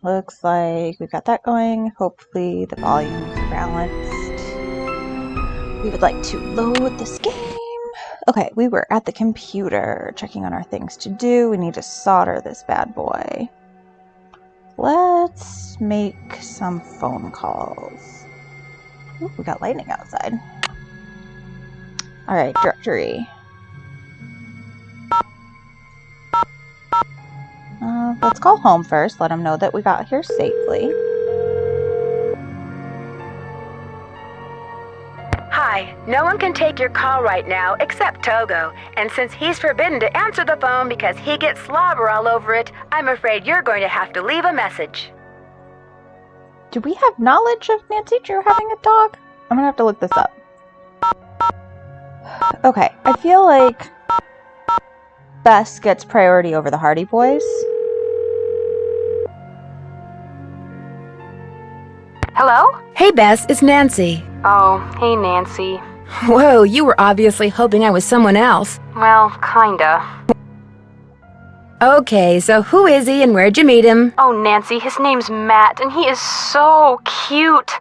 looks like we've got that going. Hopefully the volume's balanced. We would like to load this game. Okay, we were at the computer checking on our things to do. We need to solder this bad boy. Let's make some phone calls. Ooh, we got lightning outside. Alright, directory. Let's call home first. Let them know that we got here safely. Hi, no one can take your call right now except Togo. And since he's forbidden to answer the phone because he gets slobber all over it, I'm afraid you're going to have to leave a message. Do we have knowledge of Nancy Drew having a dog? I'm gonna have to look this up. Okay, I feel like Bess gets priority over the Hardy Boys. Hello? Hey, Bess, it's Nancy. Oh, hey, Nancy. Whoa, you were obviously hoping I was someone else. Well, kinda. Okay, so who is he and where'd you meet him? Oh, Nancy, his name's Matt, and he is so cute.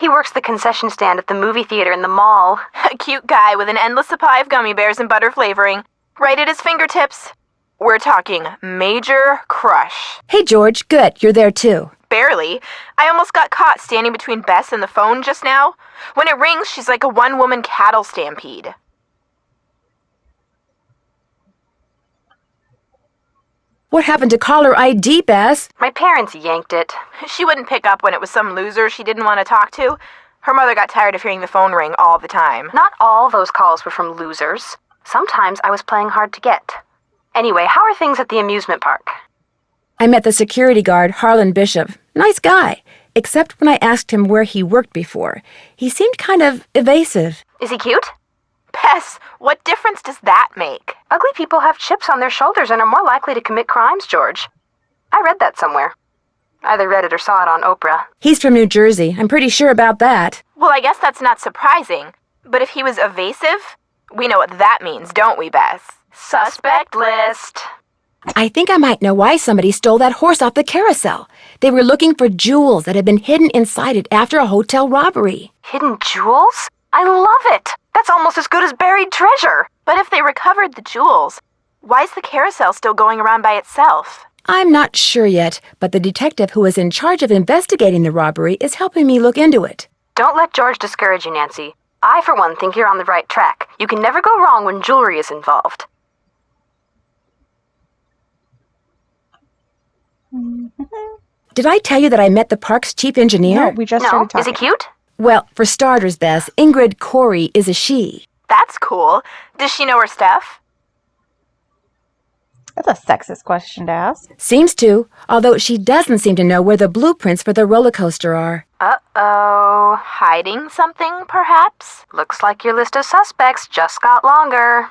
He works the concession stand at the movie theater in the mall. A cute guy with an endless supply of gummy bears and butter flavoring, right at his fingertips. We're talking major crush. Hey, George, good, you're there too. Barely. I almost got caught standing between Bess and the phone just now. When it rings, she's like a one-woman cattle stampede. What happened to caller ID, Bess? My parents yanked it. She wouldn't pick up when it was some loser she didn't want to talk to. Her mother got tired of hearing the phone ring all the time. Not all those calls were from losers. Sometimes I was playing hard to get. Anyway, how are things at the amusement park? I met the security guard, Harlan Bishop. Nice guy, except when I asked him where he worked before. He seemed kind of evasive. Is he cute? Bess, what difference does that make? Ugly people have chips on their shoulders and are more likely to commit crimes, George. I read that somewhere. Either read it or saw it on Oprah. He's from New Jersey. I'm pretty sure about that. Well, I guess that's not surprising. But if he was evasive, we know what that means, don't we, Bess? Suspect list. I think I might know why somebody stole that horse off the carousel. They were looking for jewels that had been hidden inside it after a hotel robbery. Hidden jewels? I love it! That's almost as good as buried treasure! But if they recovered the jewels, why is the carousel still going around by itself? I'm not sure yet, but the detective who is in charge of investigating the robbery is helping me look into it. Don't let George discourage you, Nancy. I, for one, think you're on the right track. You can never go wrong when jewelry is involved. Did I tell you that I met the park's chief engineer? No, we just started talking. Is he cute? Well, for starters, Bess, Ingrid Corey is a she. That's cool. Does she know her stuff? That's a sexist question to ask. Seems to, although she doesn't seem to know where the blueprints for the roller coaster are. Uh-oh. Hiding something, perhaps? Looks like your list of suspects just got longer.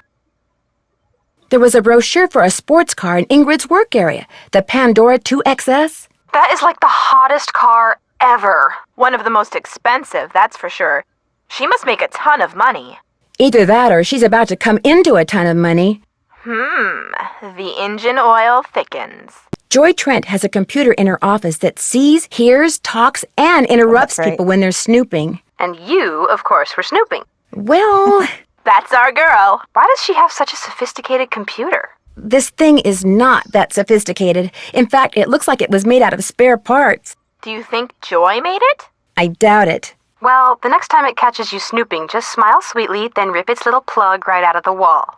There was a brochure for a sports car in Ingrid's work area, the Pandora 2XS. That is like the hottest car ever. One of the most expensive, that's for sure. She must make a ton of money. Either that or she's about to come into a ton of money. The engine oil thickens. Joy Trent has a computer in her office that sees, hears, talks, and interrupts that's right. people when they're snooping. And you, of course, were snooping. Well, That's our girl. Why does she have such a sophisticated computer? this thing is not that sophisticated. In fact, it looks like it was made out of spare parts. Do you think Joy made it? I doubt it. Well, the next time it catches you snooping, just smile sweetly, then rip its little plug right out of the wall.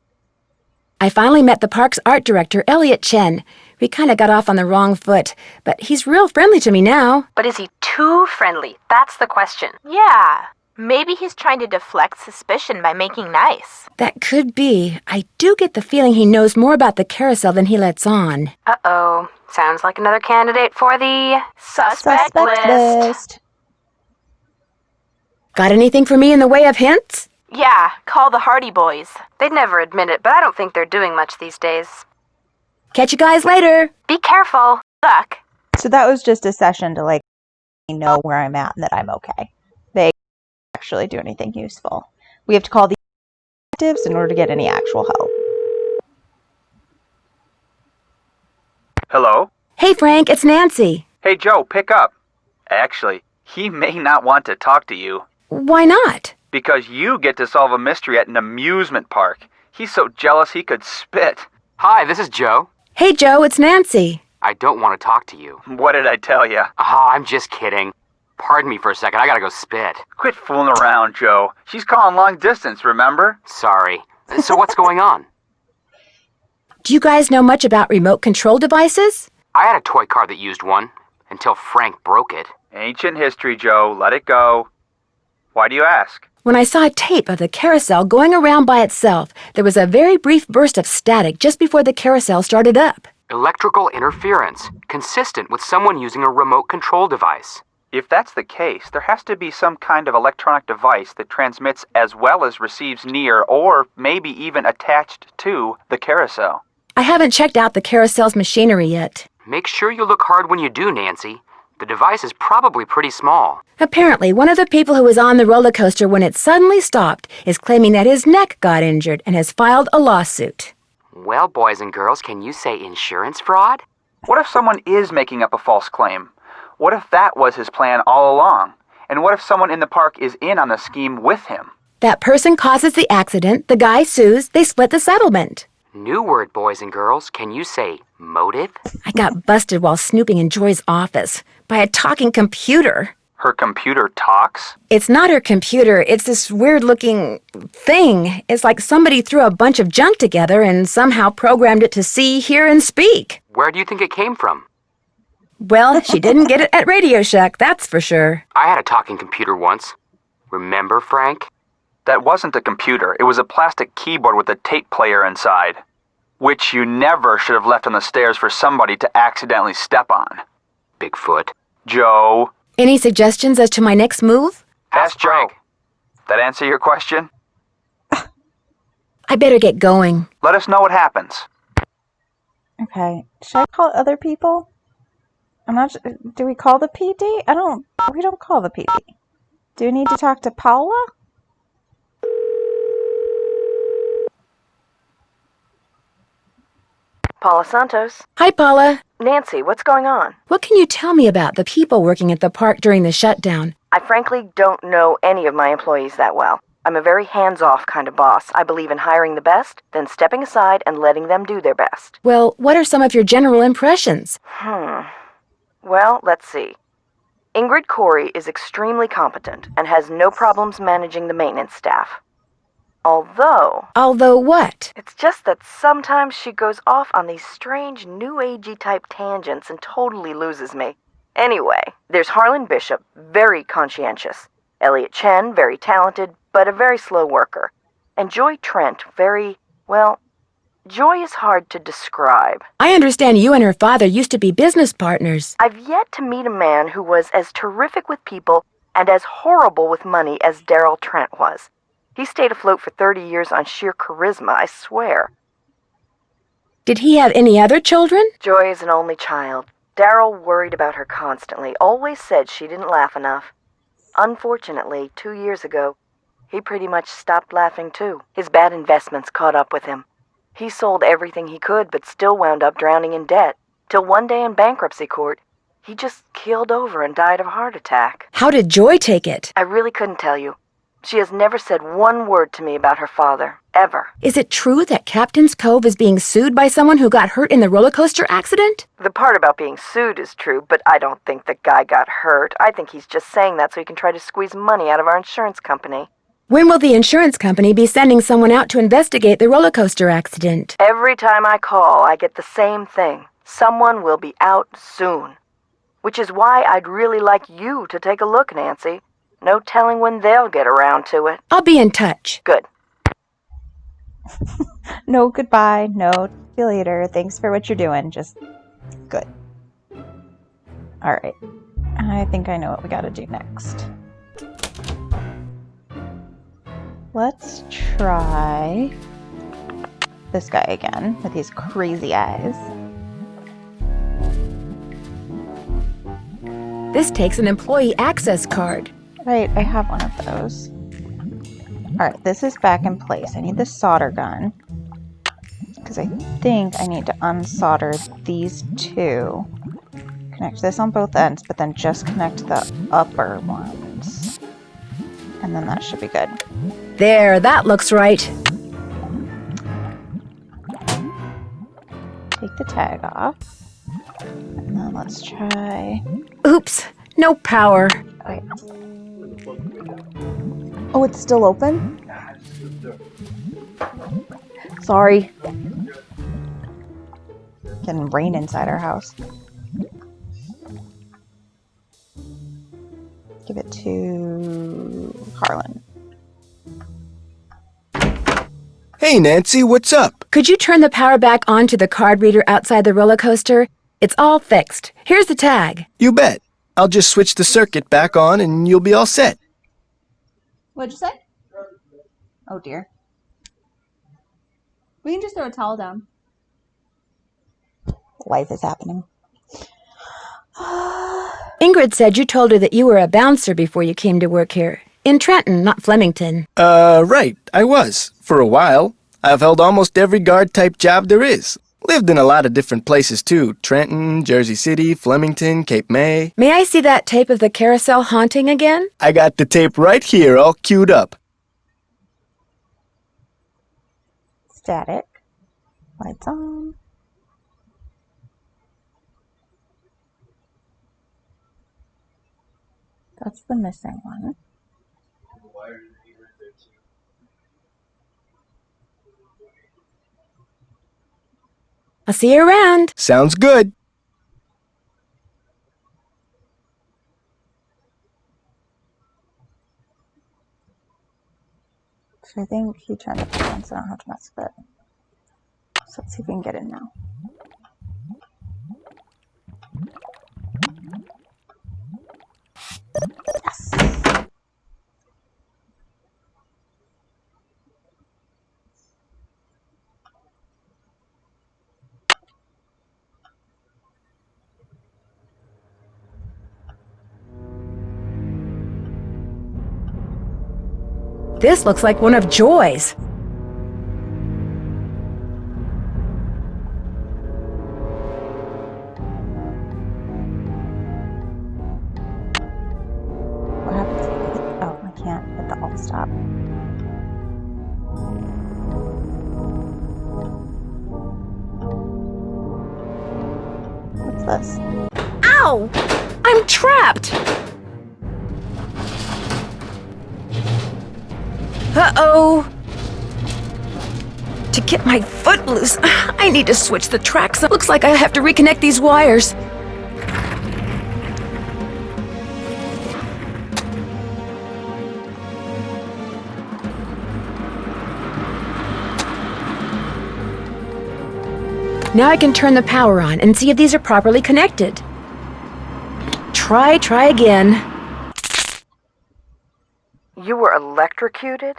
I finally met the park's art director, Elliot Chen. We kind of got off on the wrong foot, but he's real friendly to me now. But is he too friendly? That's the question. Yeah. Maybe he's trying to deflect suspicion by making nice. That could be. I do get the feeling he knows more about the carousel than he lets on. Uh-oh. Sounds like another candidate for the suspect list. Got anything for me in the way of hints? Yeah, call the Hardy Boys. They'd never admit it, but I don't think they're doing much these days. Catch you guys later. Be careful. Luck. So that was just a session to like know where I'm at and that I'm okay. They don't actually do anything useful. We have to call the detectives in order to get any actual help. Hello? Hey, Frank, it's Nancy. Hey, Joe, pick up. Actually, he may not want to talk to you. Why not? Because you get to solve a mystery at an amusement park. He's so jealous he could spit. Hi, this is Joe. Hey, Joe, it's Nancy. I don't want to talk to you. What did I tell you? I'm just kidding. Pardon me for a second, I gotta go spit. Quit fooling around, Joe. She's calling long distance, remember? Sorry. So what's going on? Do you guys know much about remote control devices? I had a toy car that used one, until Frank broke it. Ancient history, Joe. Let it go. Why do you ask? When I saw a tape of the carousel going around by itself, there was a very brief burst of static just before the carousel started up. Electrical interference, consistent with someone using a remote control device. If that's the case, there has to be some kind of electronic device that transmits as well as receives near or maybe even attached to the carousel. I haven't checked out the carousel's machinery yet. Make sure you look hard when you do, Nancy. The device is probably pretty small. Apparently, one of the people who was on the roller coaster when it suddenly stopped is claiming that his neck got injured and has filed a lawsuit. Well, boys and girls, can you say insurance fraud? What if someone is making up a false claim? What if that was his plan all along? And what if someone in the park is in on the scheme with him? That person causes the accident, the guy sues, they split the settlement. New word, boys and girls. Can you say motive? I got busted while snooping in Joy's office by a talking computer. Her computer talks? It's not her computer, it's this weird-looking thing. It's like somebody threw a bunch of junk together and somehow programmed it to see, hear, and speak. Where do you think it came from? Well, she didn't get it at Radio Shack, that's for sure. I had a talking computer once. Remember, Frank? That wasn't a computer. It was a plastic keyboard with a tape player inside, which you never should have left on the stairs for somebody to accidentally step on. Bigfoot. Joe. Any suggestions as to my next move? Ask Joe. That answer your question? I better get going. Let us know what happens. Okay. Should I call other people? I'm not sure. Do we call the PD? We don't call the PD. Do we need to talk to Paula? Paula Santos. Hi, Paula. Nancy, what's going on? What can you tell me about the people working at the park during the shutdown? I frankly don't know any of my employees that well. I'm a very hands-off kind of boss. I believe in hiring the best, then stepping aside and letting them do their best. Well, what are some of your general impressions? Well, let's see. Ingrid Corey is extremely competent and has no problems managing the maintenance staff. Although what? It's just that sometimes she goes off on these strange new agey type tangents and totally loses me. Anyway, there's Harlan Bishop, very conscientious. Elliot Chen, very talented, but a very slow worker. And Joy Trent, Joy is hard to describe. I understand you and her father used to be business partners. I've yet to meet a man who was as terrific with people and as horrible with money as Daryl Trent was. He stayed afloat for 30 years on sheer charisma, I swear. Did he have any other children? Joy is an only child. Daryl worried about her constantly, always said she didn't laugh enough. Unfortunately, 2 years ago, he pretty much stopped laughing too. His bad investments caught up with him. He sold everything he could, but still wound up drowning in debt. Till one day in bankruptcy court, he just keeled over and died of a heart attack. How did Joy take it? I really couldn't tell you. She has never said one word to me about her father, ever. Is it true that Captain's Cove is being sued by someone who got hurt in the roller coaster accident? The part about being sued is true, but I don't think the guy got hurt. I think he's just saying that so he can try to squeeze money out of our insurance company. When will the insurance company be sending someone out to investigate the roller coaster accident? Every time I call, I get the same thing. Someone will be out soon. Which is why I'd really like you to take a look, Nancy. No telling when they'll get around to it. I'll be in touch. Good. No goodbye. No, see you later. Thanks for what you're doing. Just good. All right. I think I know what we got to do next. Let's try this guy again with his crazy eyes. This takes an employee access card. Right, I have one of those. Alright, this is back in place. I need the solder gun. Because I think I need to unsolder these two Connect this on both ends, but then just connect the upper ones. And then that should be good. There, that looks right. Take the tag off. And then let's try... Oops, no power. Wait. Oh, it's still open? Sorry. Getting rain inside our house. Give it to Harlan. Hey, Nancy, what's up? Could you turn the power back on to the card reader outside the roller coaster? It's all fixed. Here's the tag. You bet. I'll just switch the circuit back on and you'll be all set. What'd you say? Oh dear. We can just throw a towel down. Life is happening. Ingrid said you told her that you were a bouncer before you came to work here. In Trenton, not Flemington. Right. I was. For a while. I've held almost every guard-type job there is. Lived in a lot of different places, too. Trenton, Jersey City, Flemington, Cape May. May I see that tape of the carousel haunting again? I got the tape right here, all queued up. Static. Lights on. That's the missing one. I'll see you around. Sounds good. So I think he turned the power on, so I don't have to mess with it. So let's see if we can get in now. Yes! This looks like one of Joy's. What happens? Oh, I can't hit the alt stop. What's this? Ow! I'm trapped! Uh-oh! To get my foot loose, I need to switch the tracks. Looks like I have to reconnect these wires. Now I can turn the power on and see if these are properly connected. Try again. You were electrocuted?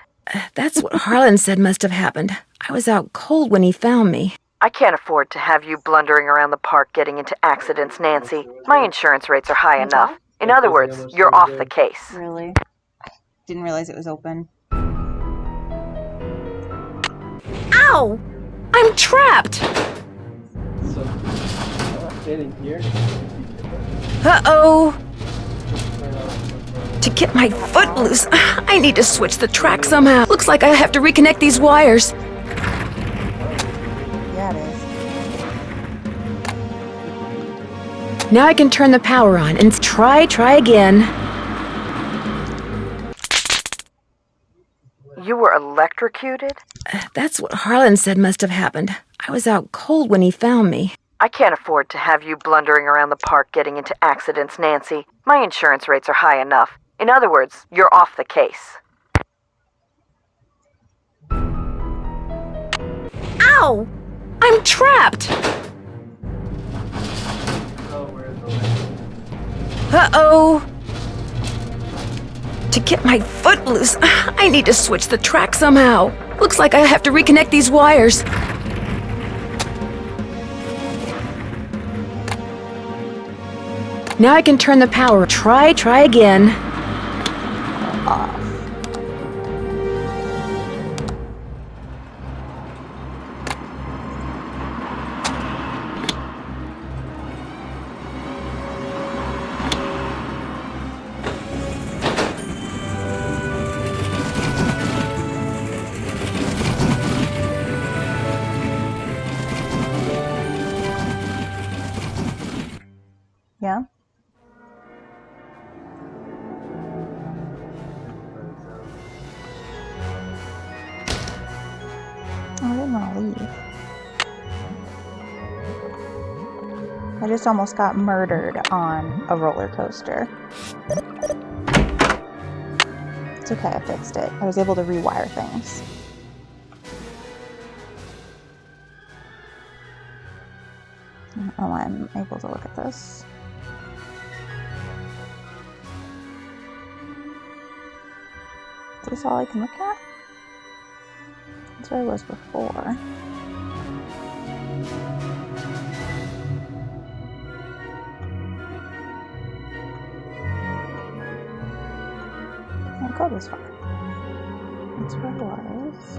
That's what Harlan said must have happened. I was out cold when he found me. I can't afford to have you blundering around the park getting into accidents, Nancy. My insurance rates are high enough. In other words, you're off the case. Really? Didn't realize it was open. Ow! I'm trapped! Uh-oh! To get my foot loose, I need to switch the track somehow. Looks like I have to reconnect these wires. Yeah, it is. Now I can turn the power on and try again. You were electrocuted? That's what Harlan said must have happened. I was out cold when he found me. I can't afford to have you blundering around the park getting into accidents, Nancy. My insurance rates are high enough. In other words, you're off the case. Ow! I'm trapped! Uh-oh! To get my foot loose, I need to switch the track somehow. Looks like I have to reconnect these wires. Now I can turn the power. Try again. Off. Yeah? Oh, I didn't want to leave. I just almost got murdered on a roller coaster. It's okay, I fixed it. I was able to rewire things. Oh, I'm able to look at this. Is this all I can look at? That's where I was before. Can't go this far. That's where I was.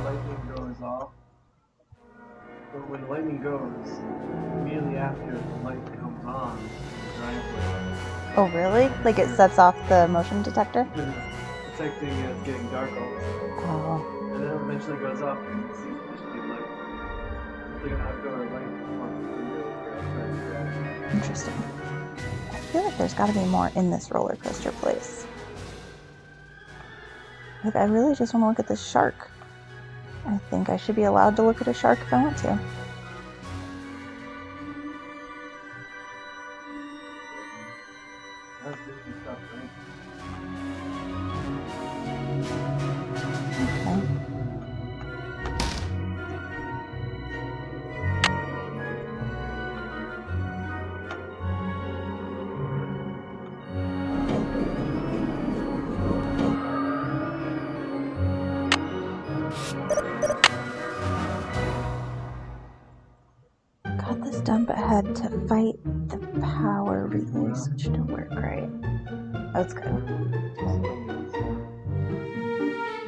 Lightning goes off. But when lightning goes, immediately after the light comes on the driveway. Oh, really? Like it sets off the motion detector? Because it's detecting it's getting dark all of a sudden. Oh. And then it eventually goes off and you see the light. It's like an outdoor light on the window if you're outside the driveway. Interesting. I feel like there's got to be more in this roller coaster place. Like, I really just want to look at this shark. I think I should be allowed to look at a shark if I want to. That's Disney stuff, right? Okay. Got this done, but had to fight the power relays, which didn't work right. That's good.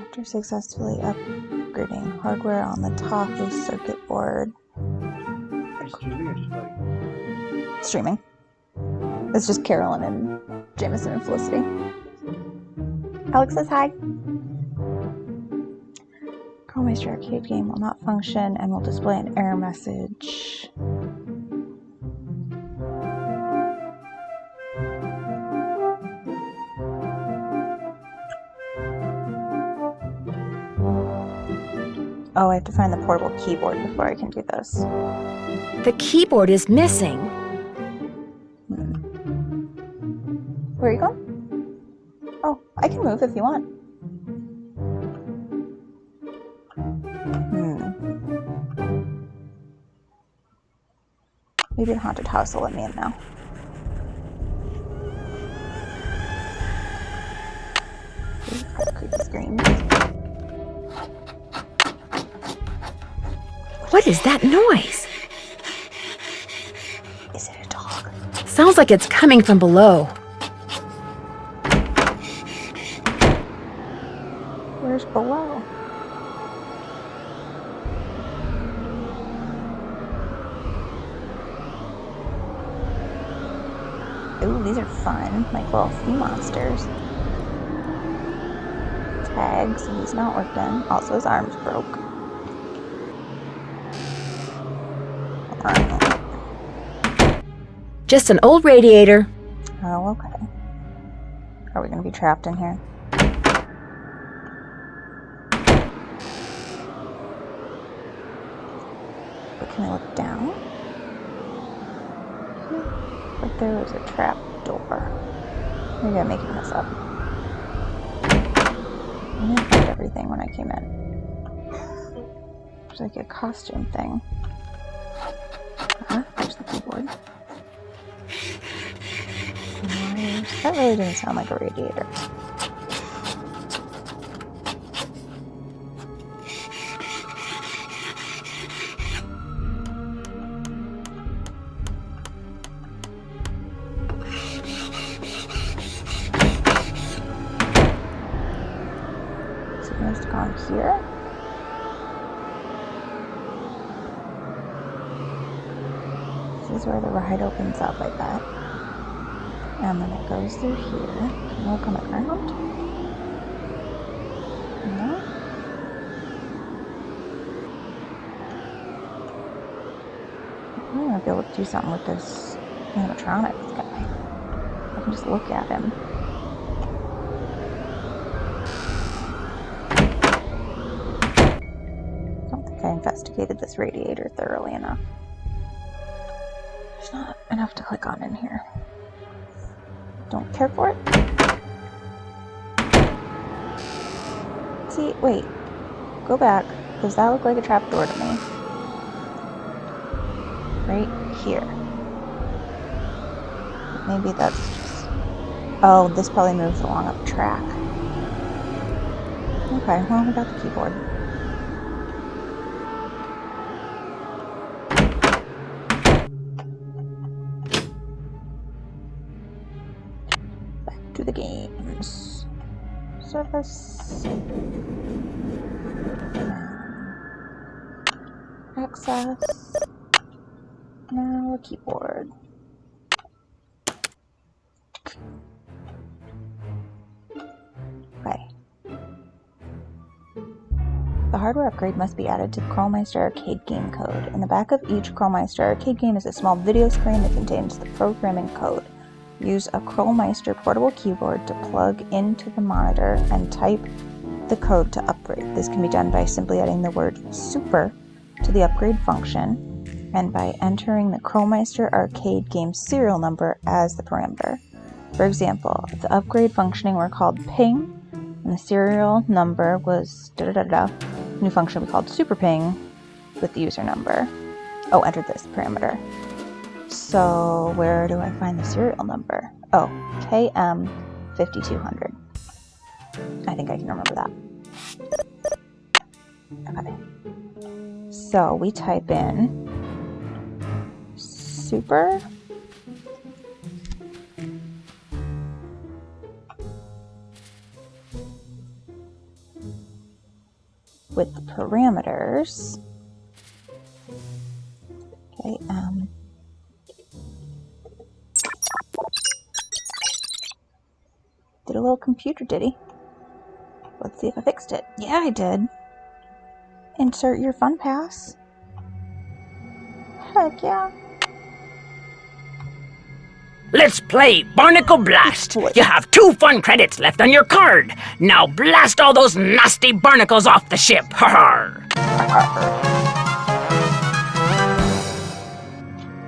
After successfully upgrading hardware on the Tahoe circuit board. Are you streaming or just like? Streaming. It's just Carolyn and Jameson and Felicity. Alex says hi. Chromeister arcade game will not function and will display an error message. Oh, I have to find the portable keyboard before I can do this. The keyboard is missing. Where are you going? Oh, I can move if you want. Maybe the haunted house will let me in now. Creepy screams. What is that noise? Is it a dog? Sounds like it's coming from below. Where's below? Ooh, these are fun. Like little sea monsters. Tag, so he's not working. Also, his arm's broke. Just an old radiator. Oh, okay. Are we gonna be trapped in here? But can I look down? Like there was a trap door. Maybe I'm making this up. I didn't find everything when I came in. There's like a costume thing. There's the keyboard. That really didn't sound like a radiator. So it must have gone here. This is where the ride opens up, I bet. And then it goes through here. Can I look on the ground? No. I want to be able to do something with this animatronics guy. I can just look at him. I don't think I investigated this radiator thoroughly enough. There's not enough to click on in here. Don't care for it. See, wait. Go back. Does that look like a trapdoor to me? Right here. Maybe that's just... Oh, this probably moves along a track. Okay, well, we got the keyboard. Back to the games. Surface. Access. Now a keyboard. Okay. The hardware upgrade must be added to the Crawlmeister arcade game code. In the back of each Crawlmeister arcade game is a small video screen that contains the programming code. Use a Crawlmeister portable keyboard to plug into the monitor and type the code to upgrade. This can be done by simply adding the word super to the upgrade function and by entering the Crawlmeister arcade game serial number as the parameter. For example, if the upgrade functioning were called ping and the serial number was new function we called super ping with the user number. Oh, enter this parameter. So where do I find the serial number? Oh, KM5200. I think I can remember that. Okay. So we type in super with the parameters. Okay, did a little computer ditty. Let's see if I fixed it. Yeah, I did. Insert your fun pass. Heck yeah. Let's play Barnacle Blast. You have 2 fun credits left on your card. Now blast all those nasty barnacles off the ship.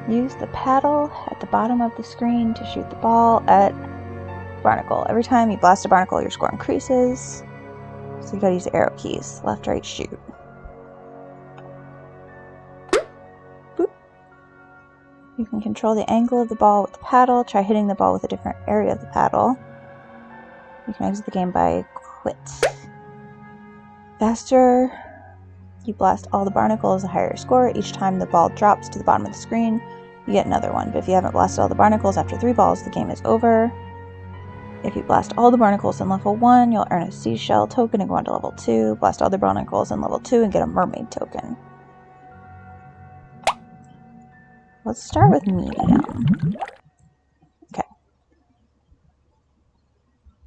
Use the paddle at the bottom of the screen to shoot the ball at barnacle. Every time you blast a barnacle, your score increases. So you gotta use the arrow keys. Left, right, shoot. Boop. You can control the angle of the ball with the paddle. Try hitting the ball with a different area of the paddle. You can exit the game by quit. Faster you blast all the barnacles, the higher your score. Each time the ball drops to the bottom of the screen, you get another one. But if you haven't blasted all the barnacles after 3 balls, the game is over. If you blast all the barnacles in level 1, you'll earn a seashell token and go on to level 2. Blast all the barnacles in level 2 and get a mermaid token. Let's start with medium. Okay.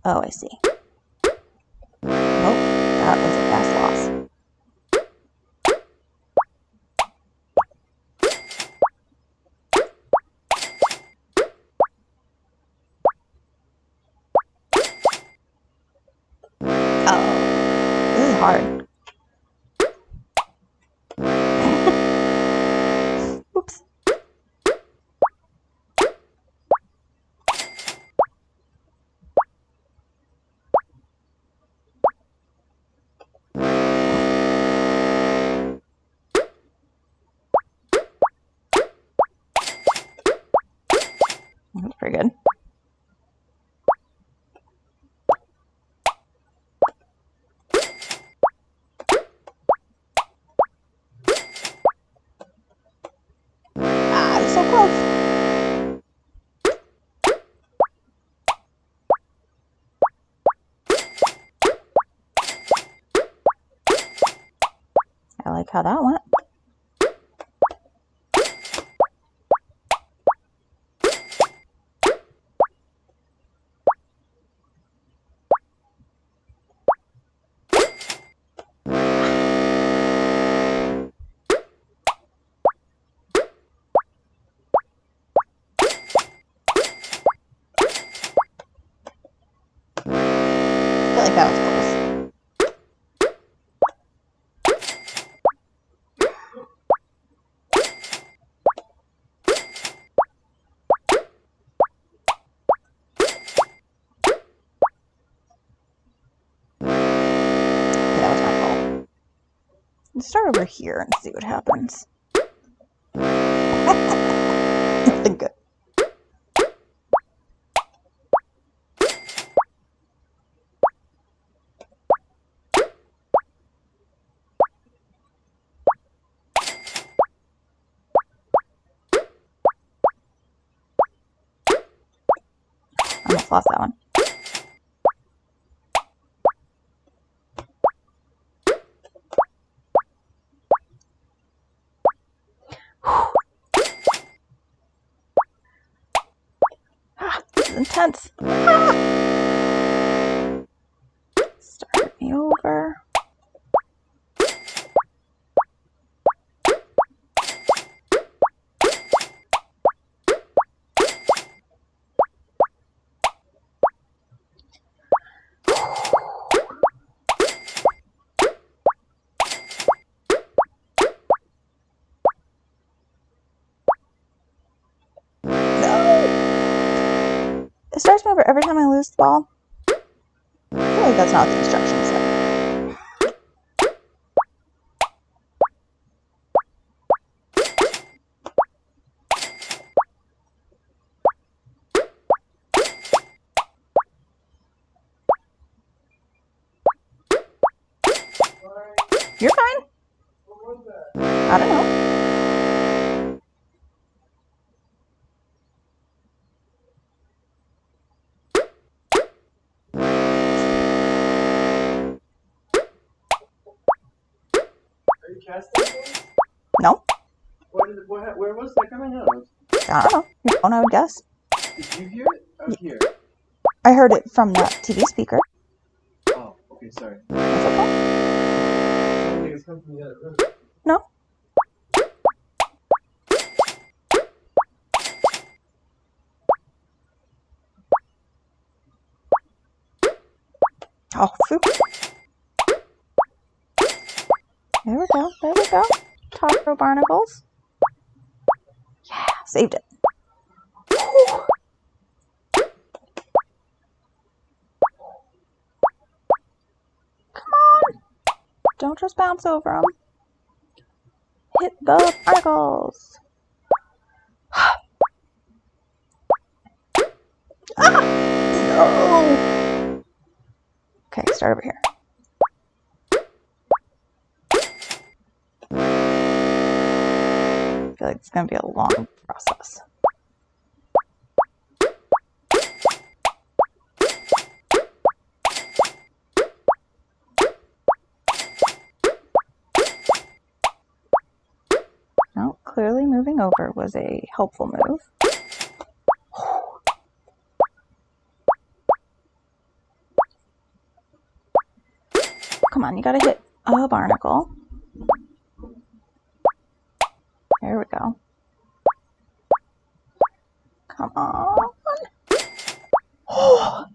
Oh, I see. Nope, that was a gas loss. This is hard. Oops. That's pretty good. So close. I like how that went. That was close. That was my fault. Let's start over here and see what happens. Nothing good. I almost lost that one. This is intense. Start me over. It starts me over every time I lose the ball. I feel like that's not what the instructions say. You're fine. I don't know. Are you casting things? No. Where was that coming out of? I don't know. Your phone, I would guess. Did you hear it? Out here. I heard it from the TV speaker. Oh, okay, sorry. That's okay. I don't think it's coming from the other room. No. Oh, phew. There we go. There we go. Top row barnacles. Yeah, saved it. Whew. Come on. Don't just bounce over them. Hit the barnacles. Ah! No. Okay, start over here. I feel like it's going to be a long process. No, clearly moving over was a helpful move. Come on, you gotta hit a barnacle. There we go. Come on. Oh.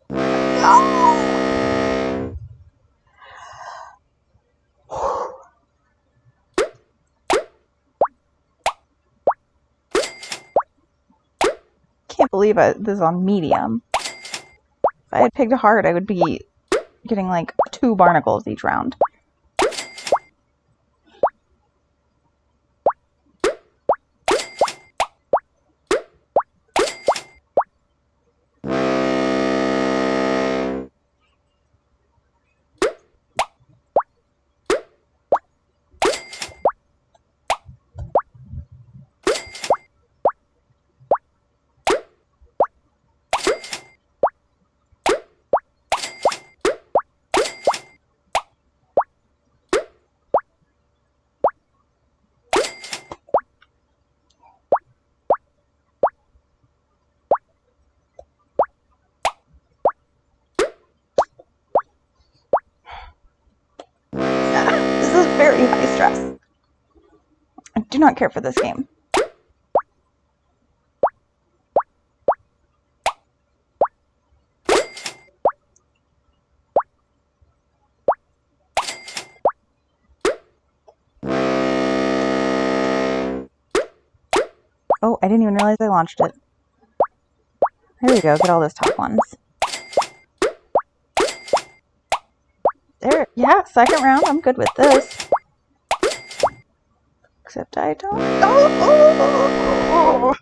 No. Can't believe this is on medium. If I had picked a hard, I would be getting like 2 barnacles each round. This is very high stress. I do not care for this game. Oh, I didn't even realize I launched it. There we go, get all those top ones. There, yeah, second round, I'm good with this. Except I don't... Oh!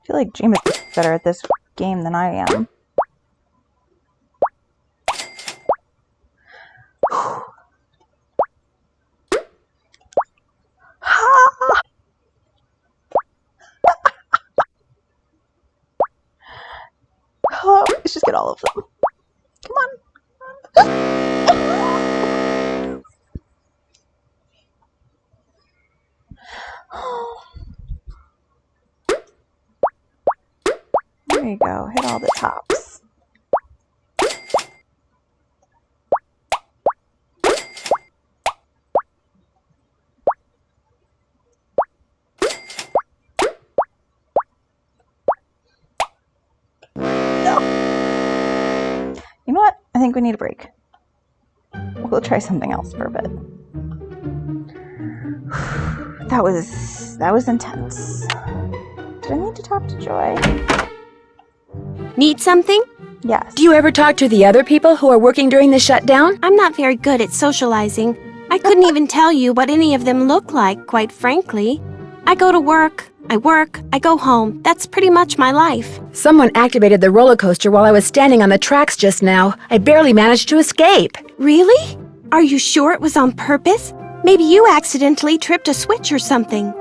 I feel like James is better at this game than I am. Oh, let's just get all of them. Come on. There you go. Hit all the tops. No. You know what? I think we need a break. We'll go try something else for a bit. That was intense. Did I need to talk to Joy? Need something? Yes. Do you ever talk to the other people who are working during the shutdown? I'm not very good at socializing. I couldn't even tell you what any of them look like, quite frankly. I go to work, I go home. That's pretty much my life. Someone activated the roller coaster while I was standing on the tracks just now. I barely managed to escape. Really? Are you sure it was on purpose? Maybe you accidentally tripped a switch or something.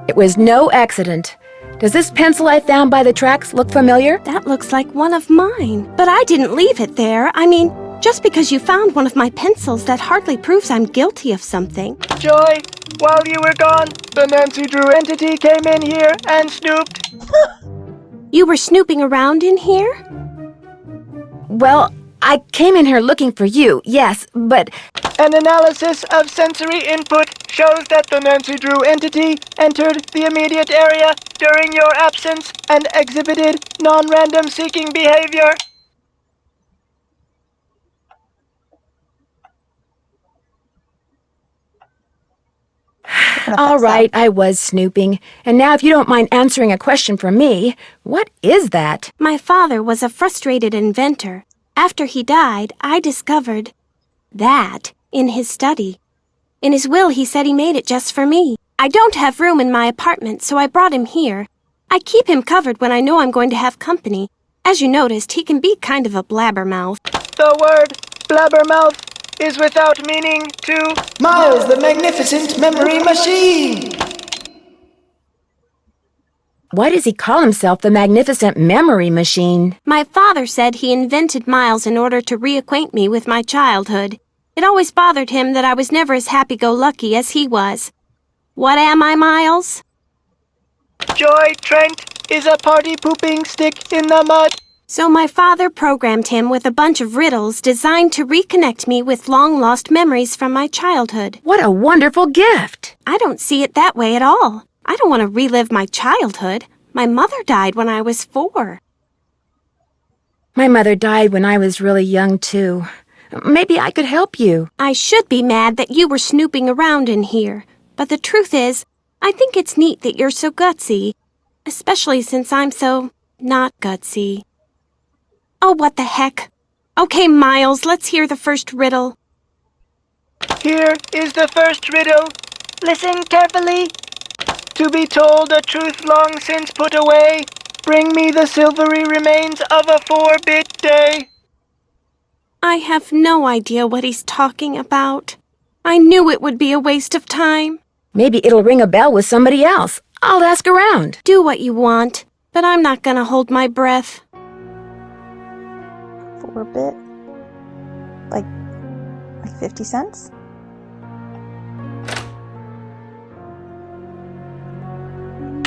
It was no accident. Does this pencil I found by the tracks look familiar? That looks like one of mine. But I didn't leave it there. I mean, just because you found one of my pencils, that hardly proves I'm guilty of something. Joy, while you were gone, the Nancy Drew entity came in here and snooped. You were snooping around in here? Well, I came in here looking for you, yes, but... An analysis of sensory input shows that the Nancy Drew entity entered the immediate area during your absence and exhibited non-random seeking behavior. All right, I was snooping. And now if you don't mind answering a question from me, what is that? My father was a frustrated inventor. After he died, I discovered that in his study. In his will, he said he made it just for me. I don't have room in my apartment, so I brought him here. I keep him covered when I know I'm going to have company. As you noticed, he can be kind of a blabbermouth. The word blabbermouth is without meaning to Miles, the magnificent memory machine. Why does he call himself the magnificent memory machine? My father said he invented Miles in order to reacquaint me with my childhood. It always bothered him that I was never as happy-go-lucky as he was. What am I, Miles? Joy Trent is a party-pooping stick in the mud. So my father programmed him with a bunch of riddles designed to reconnect me with long-lost memories from my childhood. What a wonderful gift! I don't see it that way at all. I don't want to relive my childhood. My mother died when I was 4. My mother died when I was really young, too. Maybe I could help you. I should be mad that you were snooping around in here. But the truth is, I think it's neat that you're so gutsy. Especially since I'm so not gutsy. Oh, what the heck. Okay, Miles, let's hear the first riddle. Here is the first riddle. Listen carefully. To be told a truth long since put away, bring me the silvery remains of a 4-bit day. I have no idea what he's talking about. I knew it would be a waste of time. Maybe it'll ring a bell with somebody else. I'll ask around. Do what you want, but I'm not gonna hold my breath. 4-bit? Like 50 cents?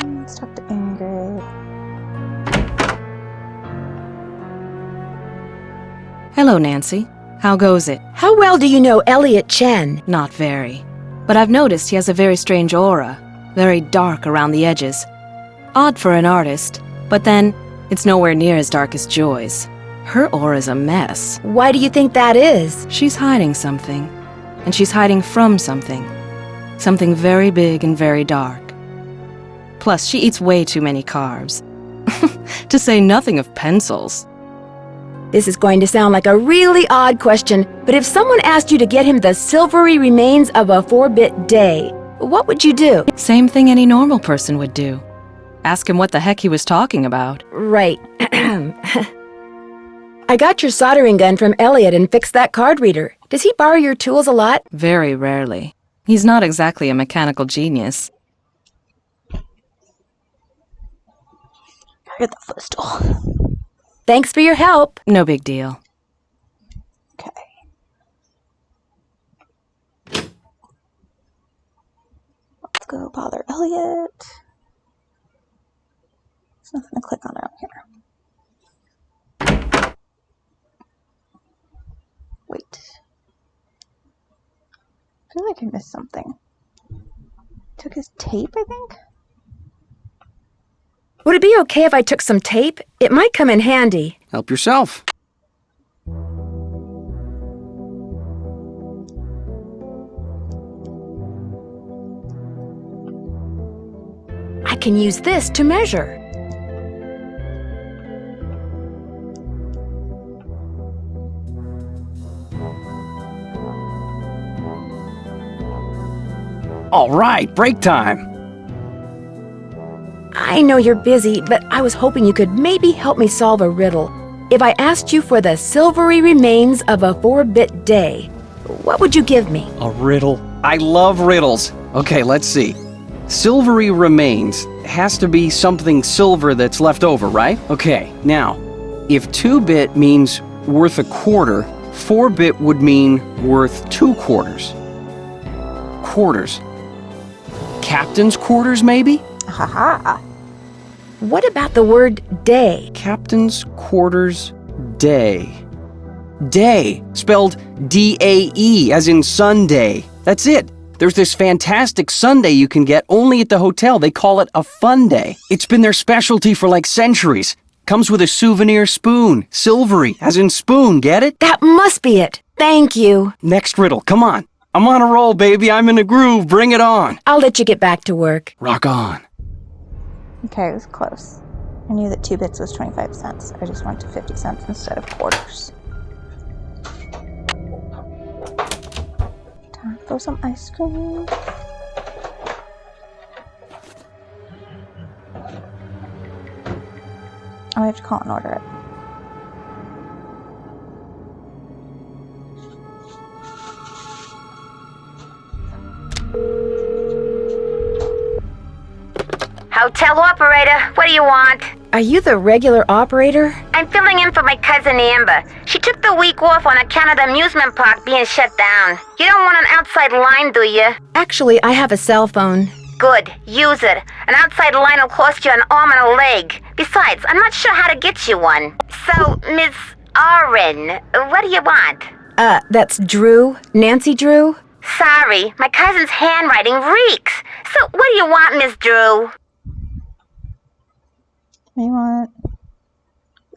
Let's talk to Ingrid. Hello, Nancy. How goes it? How well do you know Elliot Chen? Not very. But I've noticed he has a very strange aura. Very dark around the edges. Odd for an artist, but then it's nowhere near as dark as Joy's. Her aura's a mess. Why do you think that is? She's hiding something. And she's hiding from something. Something very big and very dark. Plus, she eats way too many carbs. To say nothing of pencils. This is going to sound like a really odd question, but if someone asked you to get him the silvery remains of a 4-bit day, what would you do? Same thing any normal person would do. Ask him what the heck he was talking about. Right. I got your soldering gun from Elliot and fixed that card reader. Does he borrow your tools a lot? Very rarely. He's not exactly a mechanical genius. You're the footstool. Thanks for your help. No big deal. Okay. Let's go bother Elliot. There's nothing to click on around here. Wait. I feel like I missed something. Took his tape, I think? Would it be okay if I took some tape? It might come in handy. Help yourself. I can use this to measure. All right, break time. I know you're busy, but I was hoping you could maybe help me solve a riddle. If I asked you for the silvery remains of a 4-bit day, what would you give me? A riddle. I love riddles. Okay, let's see. Silvery remains has to be something silver that's left over, right? Okay, now, if 2-bit means worth a quarter, 4-bit would mean worth 2 quarters. Quarters. Captain's quarters, maybe? Haha. What about the word day? Captain's quarters day. Day, spelled D-A-E, as in Sunday. That's it. There's this fantastic sundae you can get only at the hotel. They call it a fun day. It's been their specialty for like centuries. Comes with a souvenir spoon. Silvery, as in spoon, get it? That must be it. Thank you. Next riddle, come on. I'm on a roll, baby. I'm in a groove. Bring it on. I'll let you get back to work. Rock on. Okay, it was close. I knew that 2 bits was 25 cents. I just went to 50 cents instead of quarters. Time for some ice cream. Oh, I have to call and order it. Hotel operator, what do you want? Are you the regular operator? I'm filling in for my cousin Amber. She took the week off on account of the amusement park being shut down. You don't want an outside line, do you? Actually, I have a cell phone. Good, use it. An outside line will cost you an arm and a leg. Besides, I'm not sure how to get you one. So, Miss Oren, what do you want? That's Drew. Nancy Drew? Sorry, my cousin's handwriting reeks. So, what do you want, Miss Drew? We want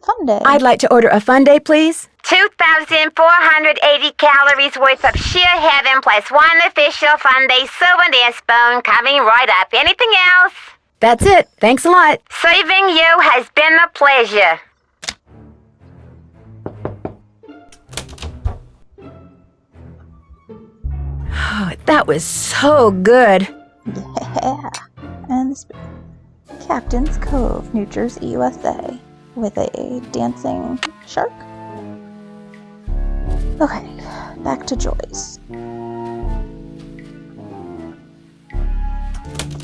fun day. I'd like to order a fun day, please. 2,480 calories worth of sheer heaven plus one official fun day souvenir spoon coming right up. Anything else? That's it. Thanks a lot. Serving you has been a pleasure. Oh, that was so good. Yeah. And the spoon. Captain's Cove, New Jersey, USA, with a dancing shark. Okay, back to Joy's.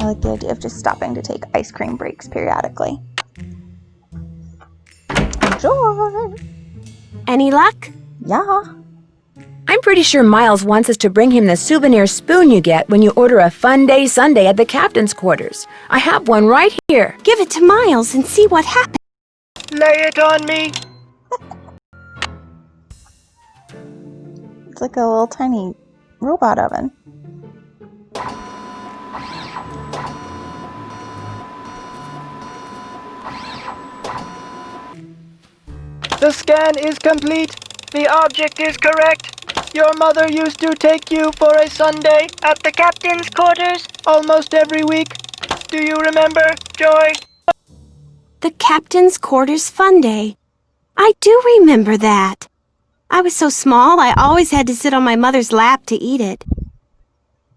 I like the idea of just stopping to take ice cream breaks periodically. Enjoy! Any luck? Yeah. I'm pretty sure Miles wants us to bring him the souvenir spoon you get when you order a Fun Day Sunday at the captain's quarters. I have one right here. Give it to Miles and see what happens. Lay it on me. It's like a little tiny robot oven. The scan is complete. The object is correct. Your mother used to take you for a Sunday at the captain's quarters almost every week. Do you remember, Joy? The captain's quarters fun day. I do remember that. I was so small, I always had to sit on my mother's lap to eat it.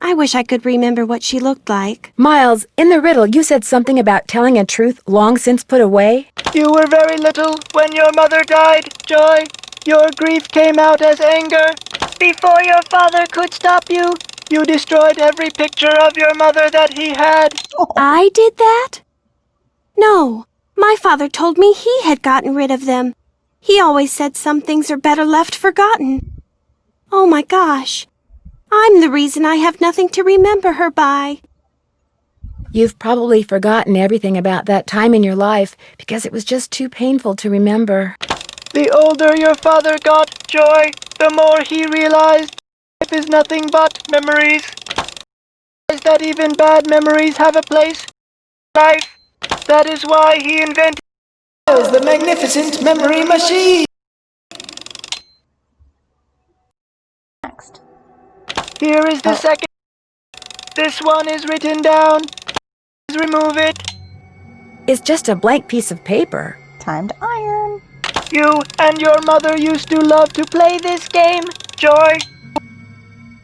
I wish I could remember what she looked like. Miles, in the riddle, you said something about telling a truth long since put away. You were very little when your mother died, Joy. Your grief came out as anger. Before your father could stop you, you destroyed every picture of your mother that he had. I did that? No, my father told me he had gotten rid of them. He always said some things are better left forgotten. Oh my gosh, I'm the reason I have nothing to remember her by. You've probably forgotten everything about that time in your life because it was just too painful to remember. The older your father got, Joy, the more he realized life is nothing but memories. That even bad memories have a place in life. That is why he invented the magnificent memory machine. Next. Here is the second. This one is written down. Please remove it. It's just a blank piece of paper. Time to iron. You and your mother used to love to play this game, Joy.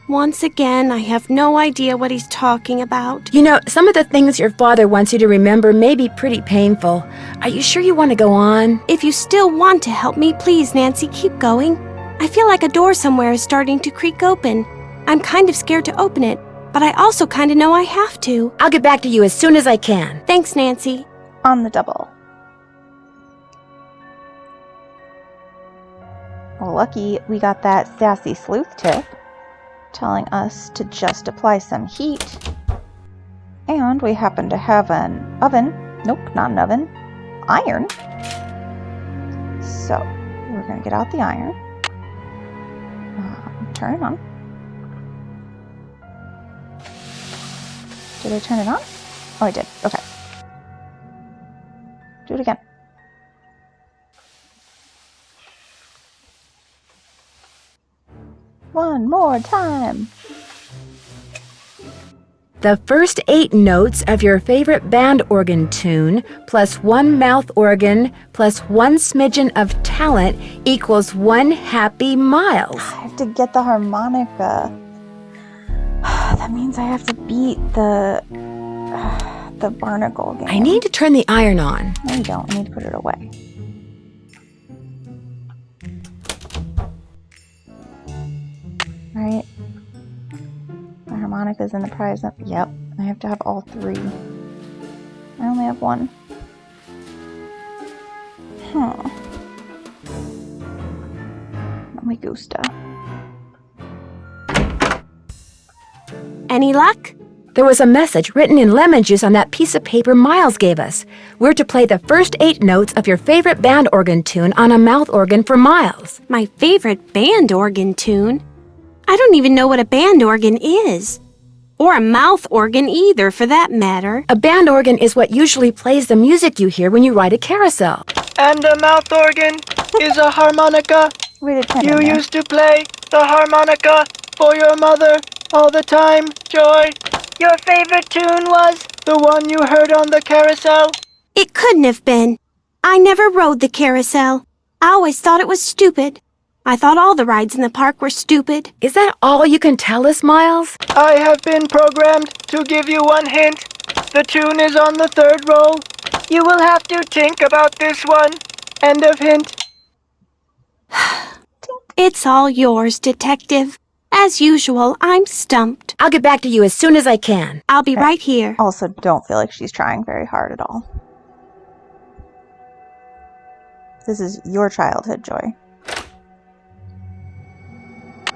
Once again, I have no idea what he's talking about. You know, some of the things your father wants you to remember may be pretty painful. Are you sure you want to go on? If you still want to help me, please, Nancy, keep going. I feel like a door somewhere is starting to creak open. I'm kind of scared to open it, but I also kind of know I have to. I'll get back to you as soon as I can. Thanks, Nancy. On the double. Well, lucky we got that sassy sleuth tip telling us to just apply some heat. And we happen to have an oven. Nope, not an oven. Iron. So, we're going to get out the iron. Turn it on. Did I turn it on? Oh, I did. Okay. Do it again. One more time. The first 8 notes of your favorite band organ tune plus 1 mouth organ plus 1 smidgen of talent equals 1 happy Miles. I have to get the harmonica. That means I have to beat the barnacle game. I need to turn the iron on. No, you don't. I need to put it away. Right. My harmonica's in the prize. Yep. I have to have all 3. I only have 1. Huh. No me gusta. Any luck? There was a message written in lemon juice on that piece of paper Miles gave us. We're to play the first 8 notes of your favorite band organ tune on a mouth organ for Miles. My favorite band organ tune? I don't even know what a band organ is. Or a mouth organ either, for that matter. A band organ is what usually plays the music you hear when you ride a carousel. And a mouth organ is a harmonica. You used to play the harmonica for your mother all the time, Joy. Your favorite tune was the one you heard on the carousel? It couldn't have been. I never rode the carousel. I always thought it was stupid. I thought all the rides in the park were stupid. Is that all you can tell us, Miles? I have been programmed to give you one hint. The tune is on the 3rd roll. You will have to think about this one. End of hint. It's all yours, Detective. As usual, I'm stumped. I'll get back to you as soon as I can. I'll be right here. Also, don't feel like she's trying very hard at all. This is your childhood, Joy.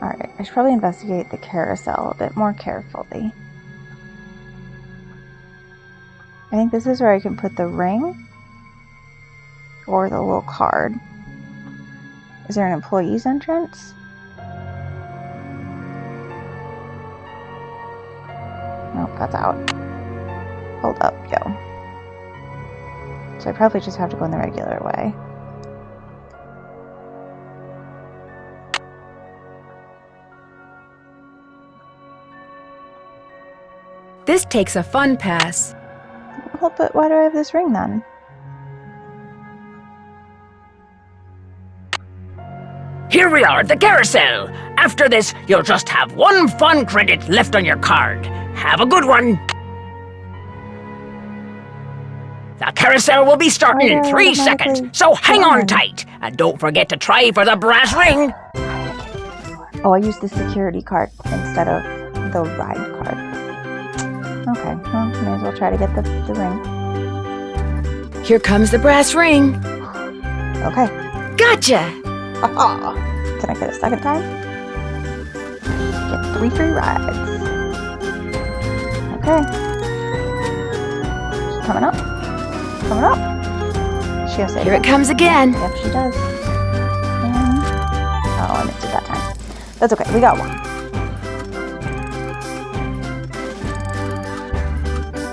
Alright, I should probably investigate the carousel a bit more carefully. I think this is where I can put the ring or the little card. Is there an employee's entrance? Nope, that's out. Hold up, yo. So I probably just have to go in the regular way. This takes a fun pass. Well, but why do I have this ring then? Here we are at the carousel. After this, you'll just have 1 fun credit left on your card. Have a good one. The carousel will be starting in 3 seconds, so hang on tight. And don't forget to try for the brass ring. Oh, I used the security card instead of the ride card. Okay, well, may as well try to get the ring. Here comes the brass ring. Okay. Gotcha! Can I get a second time? Get 3 free rides. Okay. She's coming up. Coming up. She has to. Here it comes again. Yep, she does. And... oh, I missed it that time. That's okay. We got 1.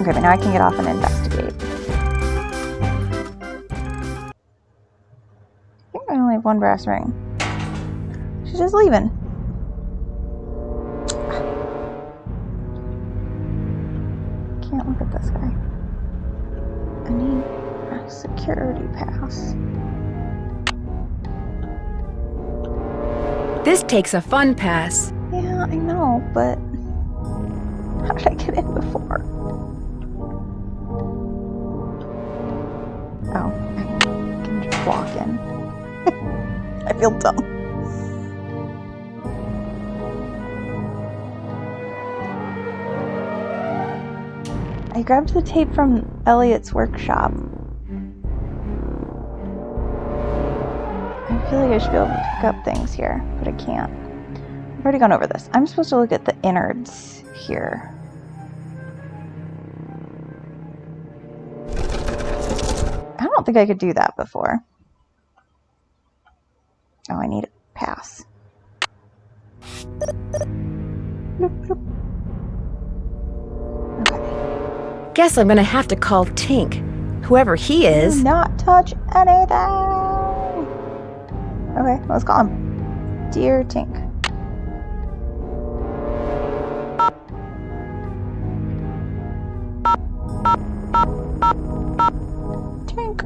Okay, but now I can get off and investigate. I think I only have 1 brass ring. She's just leaving. Can't look at this guy. I need a security pass. This takes a fun pass. Yeah, I know, but how did I get in before? Oh, I can just walk in. I feel dumb. I grabbed the tape from Elliot's workshop. I feel like I should be able to pick up things here, but I can't. I've already gone over this. I'm supposed to look at the innards here. I don't think I could do that before. Oh, I need a pass. Okay. Guess I'm gonna have to call Tink. Whoever he is. Do not touch anything! Okay, let's call him. Dear Tink. Tink.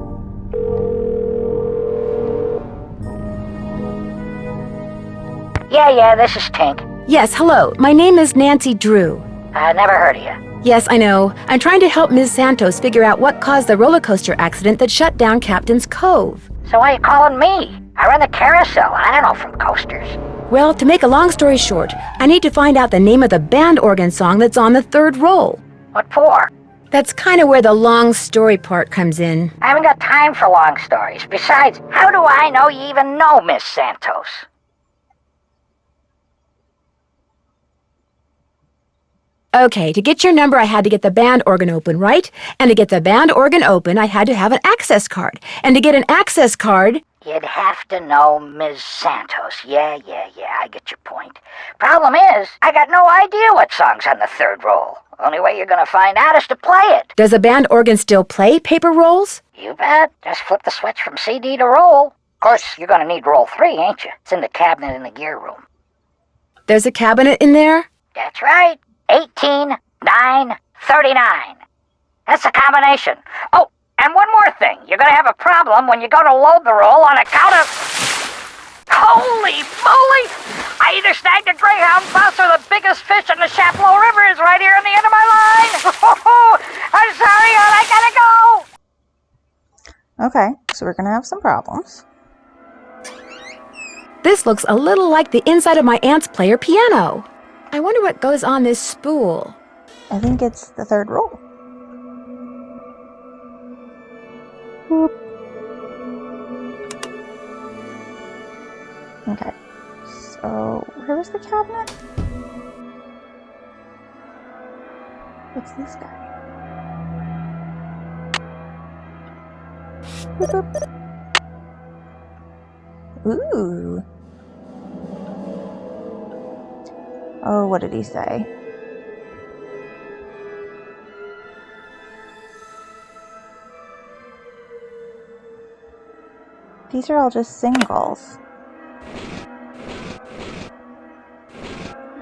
Yeah, this is Tink. Yes, hello. My name is Nancy Drew. Never heard of you. Yes, I know. I'm trying to help Ms. Santos figure out what caused the roller coaster accident that shut down Captain's Cove. So why are you calling me? I run the carousel. I don't know from coasters. Well, to make a long story short, I need to find out the name of the band organ song that's on the 3rd roll. What for? That's kind of where the long story part comes in. I haven't got time for long stories. Besides, how do I know you even know Miss Santos? Okay, to get your number, I had to get the band organ open, right? And to get the band organ open, I had to have an access card. And to get an access card... You'd have to know Ms. Santos. Yeah, I get your point. Problem is, I got no idea what song's on the 3rd roll. Only way you're gonna find out is to play it. Does a band organ still play paper rolls? You bet. Just flip the switch from CD to roll. Of course, you're gonna need roll 3, ain't you? It's in the cabinet in the gear room. There's a cabinet in there? That's right. 18, 9, 39. That's the combination. Oh, and one more thing. You're gonna have a problem when you go to load the roll on account of... Holy moly! I either snagged a greyhound bus or the biggest fish in the Chapleau River is right here on the end of my line. I'm sorry, hon. I gotta go. Okay, so we're gonna have some problems. This looks a little like the inside of my aunt's player piano. I wonder what goes on this spool. I think it's the 3rd roll. Boop. Okay, so where Where was the cabinet? What's this guy? Boop, boop. Ooh. Oh, what did he say? These are all just singles.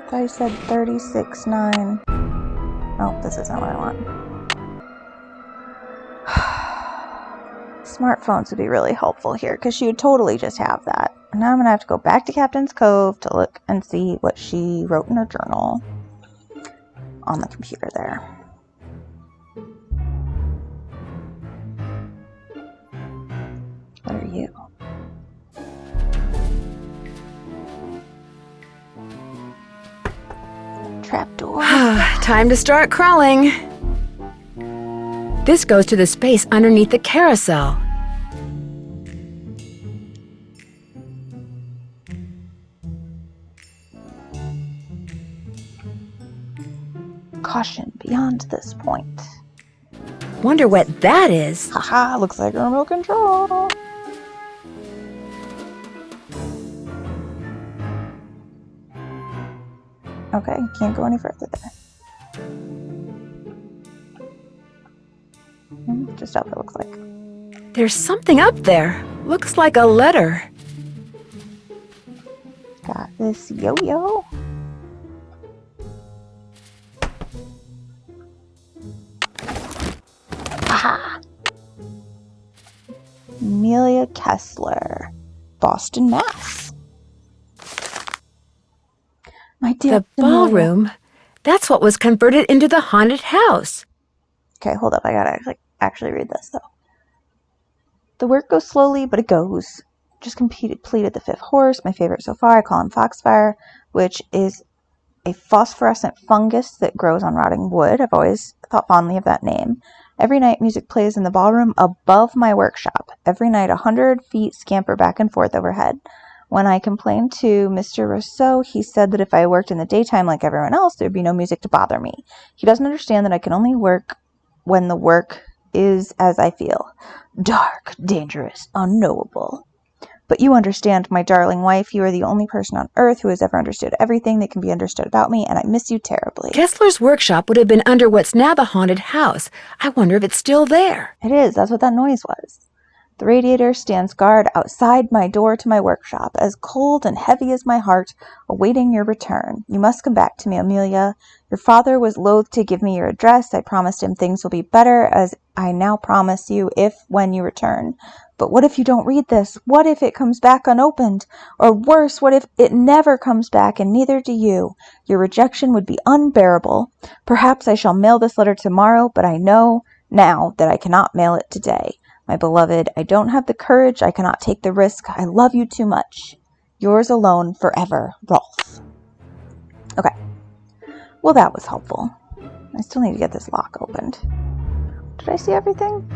I thought he said 36.9. Oh, this isn't what I want. Smartphones would be really helpful here, because she would totally just have that. And now I'm going to have to go back to Captain's Cove to look and see what she wrote in her journal on the computer there. What are you? Trapdoor. Time to start crawling. This goes to the space underneath the carousel. Caution beyond this point. Wonder what that is. Haha, looks like remote control. Okay, can't go any further there. Just up, it looks like. There's something up there. Looks like a letter. Got this yo-yo. Aha! Amelia Kessler, Boston, Mass. My dear The ballroom? That's what was converted into the haunted house. Okay, hold up. I gotta actually read this, though. The work goes slowly, but it goes. Just completed the fifth horse, my favorite so far. I call him Foxfire, which is a phosphorescent fungus that grows on rotting wood. I've always thought fondly of that name. Every night, music plays in the ballroom above my workshop. Every night, 100 feet scamper back and forth overhead. When I complained to Mr. Rousseau, he said that if I worked in the daytime like everyone else, there'd be no music to bother me. He doesn't understand that I can only work when the work is as I feel. Dark, dangerous, unknowable. But you understand, my darling wife. You are the only person on earth who has ever understood everything that can be understood about me, and I miss you terribly. Kessler's workshop would have been under what's now the haunted house. I wonder if it's still there. It is. That's what that noise was. The radiator stands guard outside my door to my workshop, as cold and heavy as my heart, awaiting your return. You must come back to me, Amelia. Your father was loath to give me your address. I promised him things will be better, as I now promise you, when you return. But what if you don't read this? What if it comes back unopened? Or worse, what if it never comes back, and neither do you? Your rejection would be unbearable. Perhaps I shall mail this letter tomorrow, but I know now that I cannot mail it today. My beloved, I don't have the courage. I cannot take the risk. I love you too much. Yours alone forever, Rolf. Okay. Well, that was helpful. I still need to get this lock opened. Did I see everything?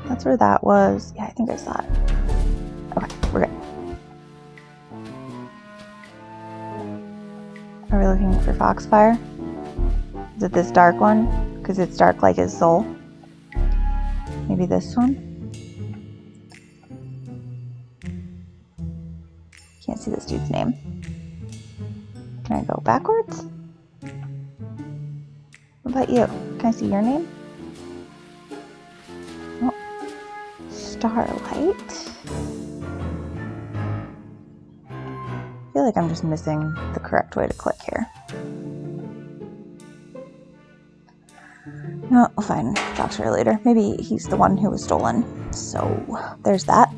That's where that was. Yeah, I think I saw it. Okay, we're good. Are we looking for Foxfire? Is it this dark one? Because it's dark like his soul. Maybe this one? Can't see this dude's name. Can I go backwards? What about you? Can I see your name? Oh. Starlight? I feel like I'm just missing the correct way to click here. No, we'll find Foxfire later. Maybe he's the one who was stolen. So, there's that.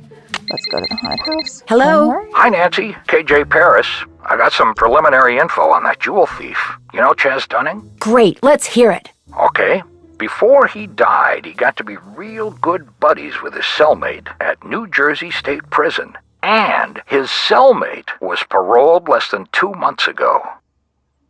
Let's go to the haunted house. Hello? Hi, Nancy. KJ Paris. I got some preliminary info on that jewel thief. You know Chaz Dunning? Great, let's hear it. Okay. Before he died, he got to be real good buddies with his cellmate at New Jersey State Prison. And his cellmate was paroled less than 2 months ago.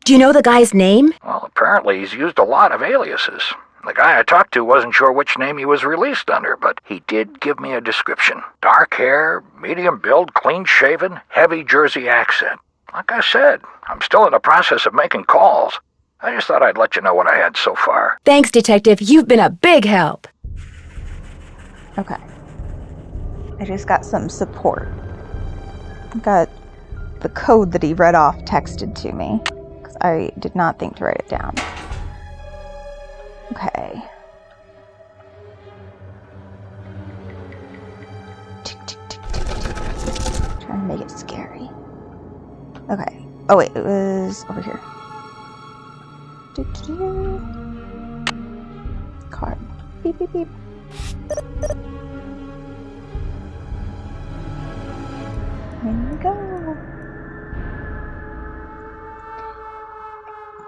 Do you know the guy's name? Well, apparently he's used a lot of aliases. The guy I talked to wasn't sure which name he was released under, but he did give me a description. Dark hair, medium build, clean-shaven, heavy Jersey accent. Like I said, I'm still in the process of making calls. I just thought I'd let you know what I had so far. Thanks, Detective. You've been a big help. Okay. I just got some support. I got the code that he read off texted to me, because I did not think to write it down. Okay. Trying to make it scary. Okay. Oh wait, it was over here. Card. Beep beep beep. Here we go.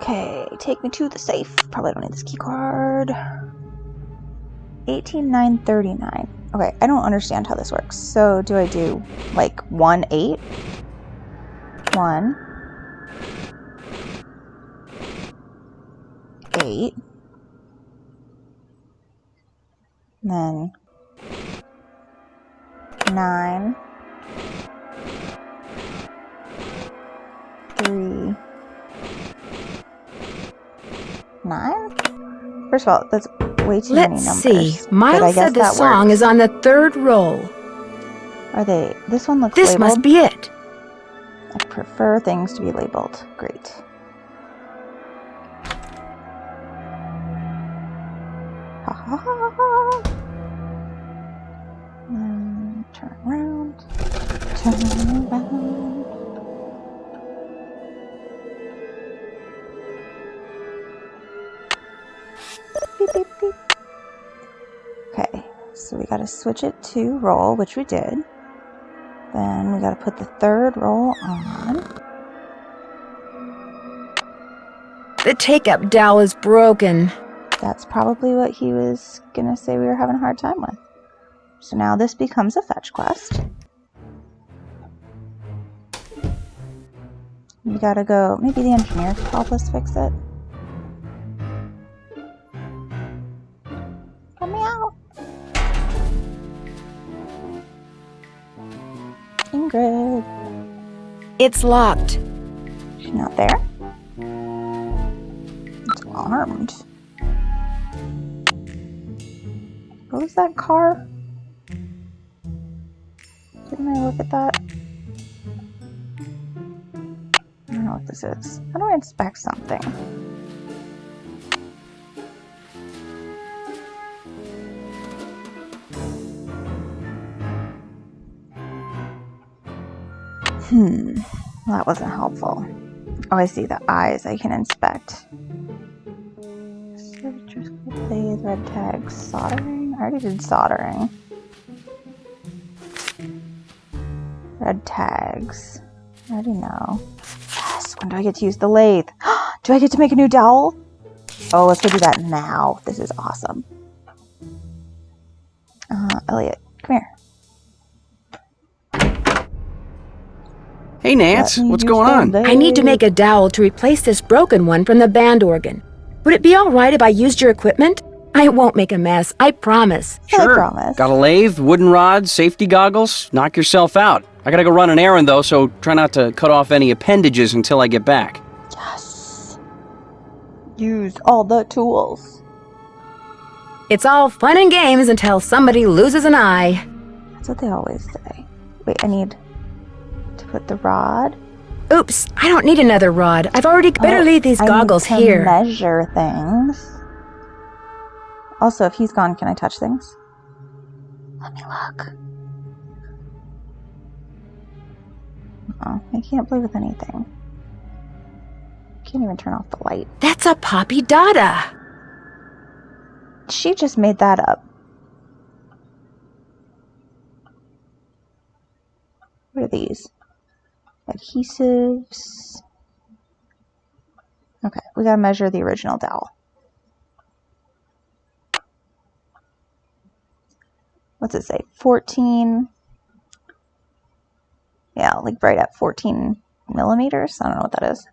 Okay, take me to the safe. Probably don't need this key card. 18939. Okay, I don't understand how this works. So do I do like 1 8? 1 8. And then 9 3 9? First of all, that's way too many numbers. Let's see. Miles said the song is on the 3rd roll. Are they? This one looks This labeled. must be it. I prefer things to be labeled. Great. Ha ha ha ha. Turn around. Turn around. Beep, beep, beep. Okay, so we gotta switch it to roll, which we did. Then we gotta put the 3rd roll on. The take-up dowel is broken. That's probably what he was gonna say we were having a hard time with. So now this becomes a fetch quest. We gotta go, maybe the engineer could help us fix it. Let me out. Ingrid. It's locked. She's not there. It's armed. What was that car? Didn't I look at that? I don't know what this is. How do I inspect something? Well, that wasn't helpful. Oh, I see the eyes I can inspect. Plays, red tags, soldering. I already did soldering. Red tags. I already know. Yes, when do I get to use the lathe? Do I get to make a new dowel? Oh, let's go do that now. This is awesome. Elliot, come here. Hey, Nance, what's going on? I need to make a dowel to replace this broken one from the band organ. Would it be all right if I used your equipment? I won't make a mess, I promise. Sure. I promise. Got a lathe, wooden rods, safety goggles. Knock yourself out. I gotta go run an errand, though, so try not to cut off any appendages until I get back. Yes. Use all the tools. It's all fun and games until somebody loses an eye. That's what they always say. Wait, I need to put the rod. Oops, I don't need another rod. I've already better leave these goggles I need to here. Measure things. Also, if he's gone, can I touch things? Let me look. Oh, I can't play with anything. Can't even turn off the light. That's a Poppy Dada. She just made that up. What are these? Adhesives. Okay, we gotta measure the original dowel. What's it say? 14. Yeah, like right at 14 millimeters. I don't know what that is.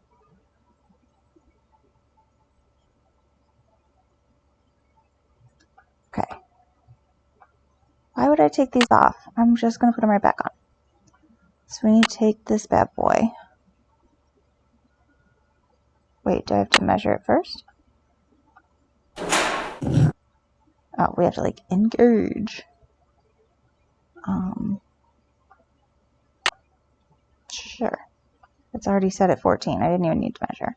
Why would I take these off? I'm just going to put them right back on. So we need to take this bad boy. Wait, do I have to measure it first? Oh, we have to like engage. Sure. It's already set at 14. I didn't even need to measure.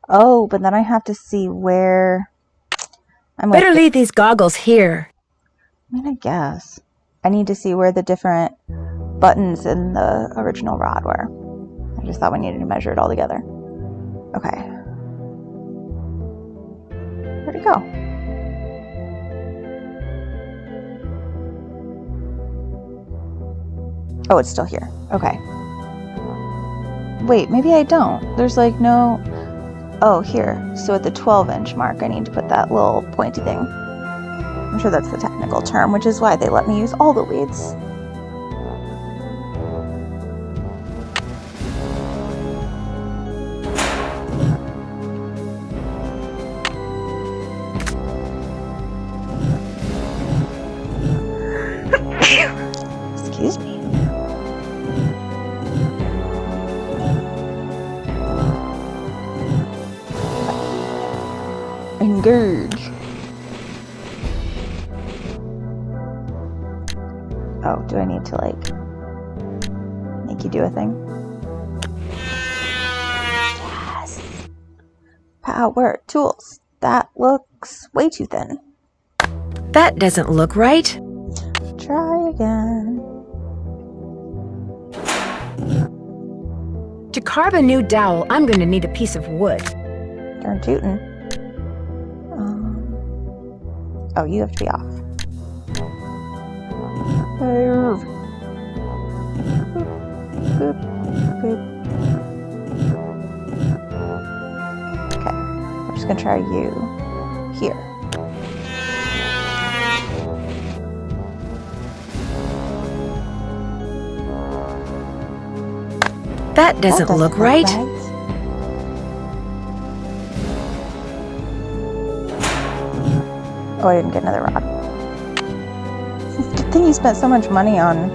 Oh, but then I have to see where... Better leave these goggles here. I mean, I guess. I need to see where the different buttons in the original rod were. I just thought we needed to measure it all together. Okay. Where'd it go? Oh, it's still here. Okay. Wait, maybe I don't. There's like no... Oh, here. So at the 12-inch mark, I need to put that little pointy thing. I'm sure that's the technical term, which is why they let me use all the leads. Excuse me. Engage. Oh, do I need to like make you do a thing? Yes. Power tools. That looks way too thin. That doesn't look right. Try again. To carve a new dowel, I'm going to need a piece of wood. Darn tootin'. Oh, you have to be off. Move. Boop, boop, boop. Okay, I'm just gonna try you here. That doesn't look right. Oh, I didn't get another rod. Good thing he spent so much money on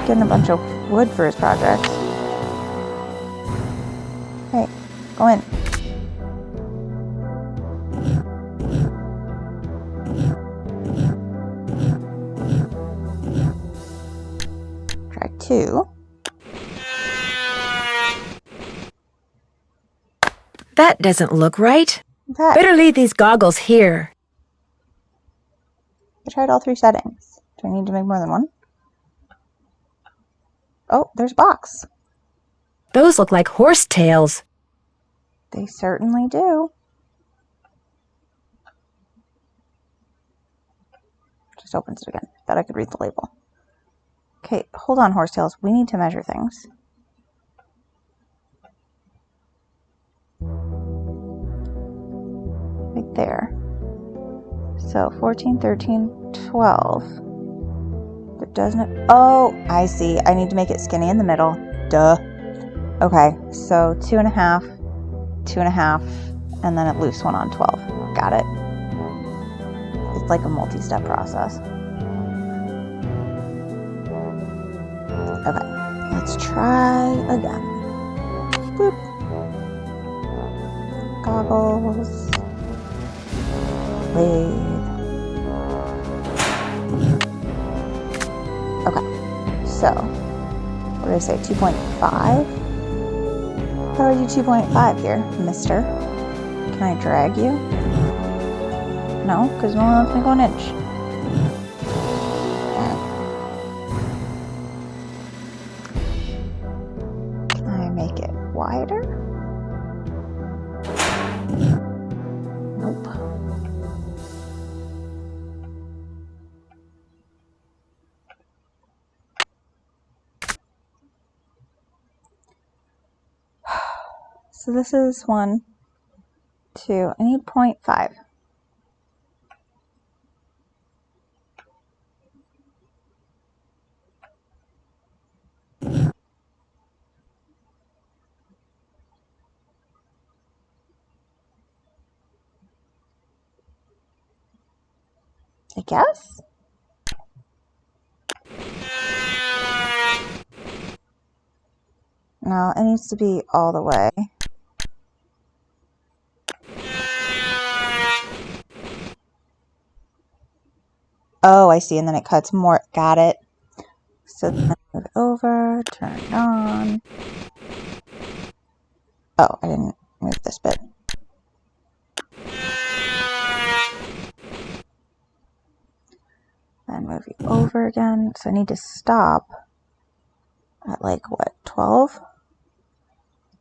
getting a bunch of wood for his project. Hey, go in. Try 2. That doesn't look right. That. Better leave these goggles here. I tried all 3 settings. Do I need to make more than one? Oh, there's a box. Those look like horse tails. They certainly do. Just opens it again. Thought I could read the label. Okay, hold on, horsetails. We need to measure things. Right there. So 14, 13, 12. But doesn't it? Oh, I see. I need to make it skinny in the middle. Duh. Okay, so 2.5, 2.5, and then a loose one on 12. Got it. It's like a multi-step process. Okay, let's try again. Boop. Goggles. Lathe. Okay, so what did I say? 2.5? How do I do 2.5 here, mister? Can I drag you? No, because no one lets me go an inch. Can I make it wider? Nope. So this is 1, 2. I need 0.5. I guess? No, it needs to be all the way. Oh, I see, and then it cuts more. Got it. So then move it over, turn it on. Oh, I didn't move this bit. Then move you over again. So I need to stop at like, what, 12?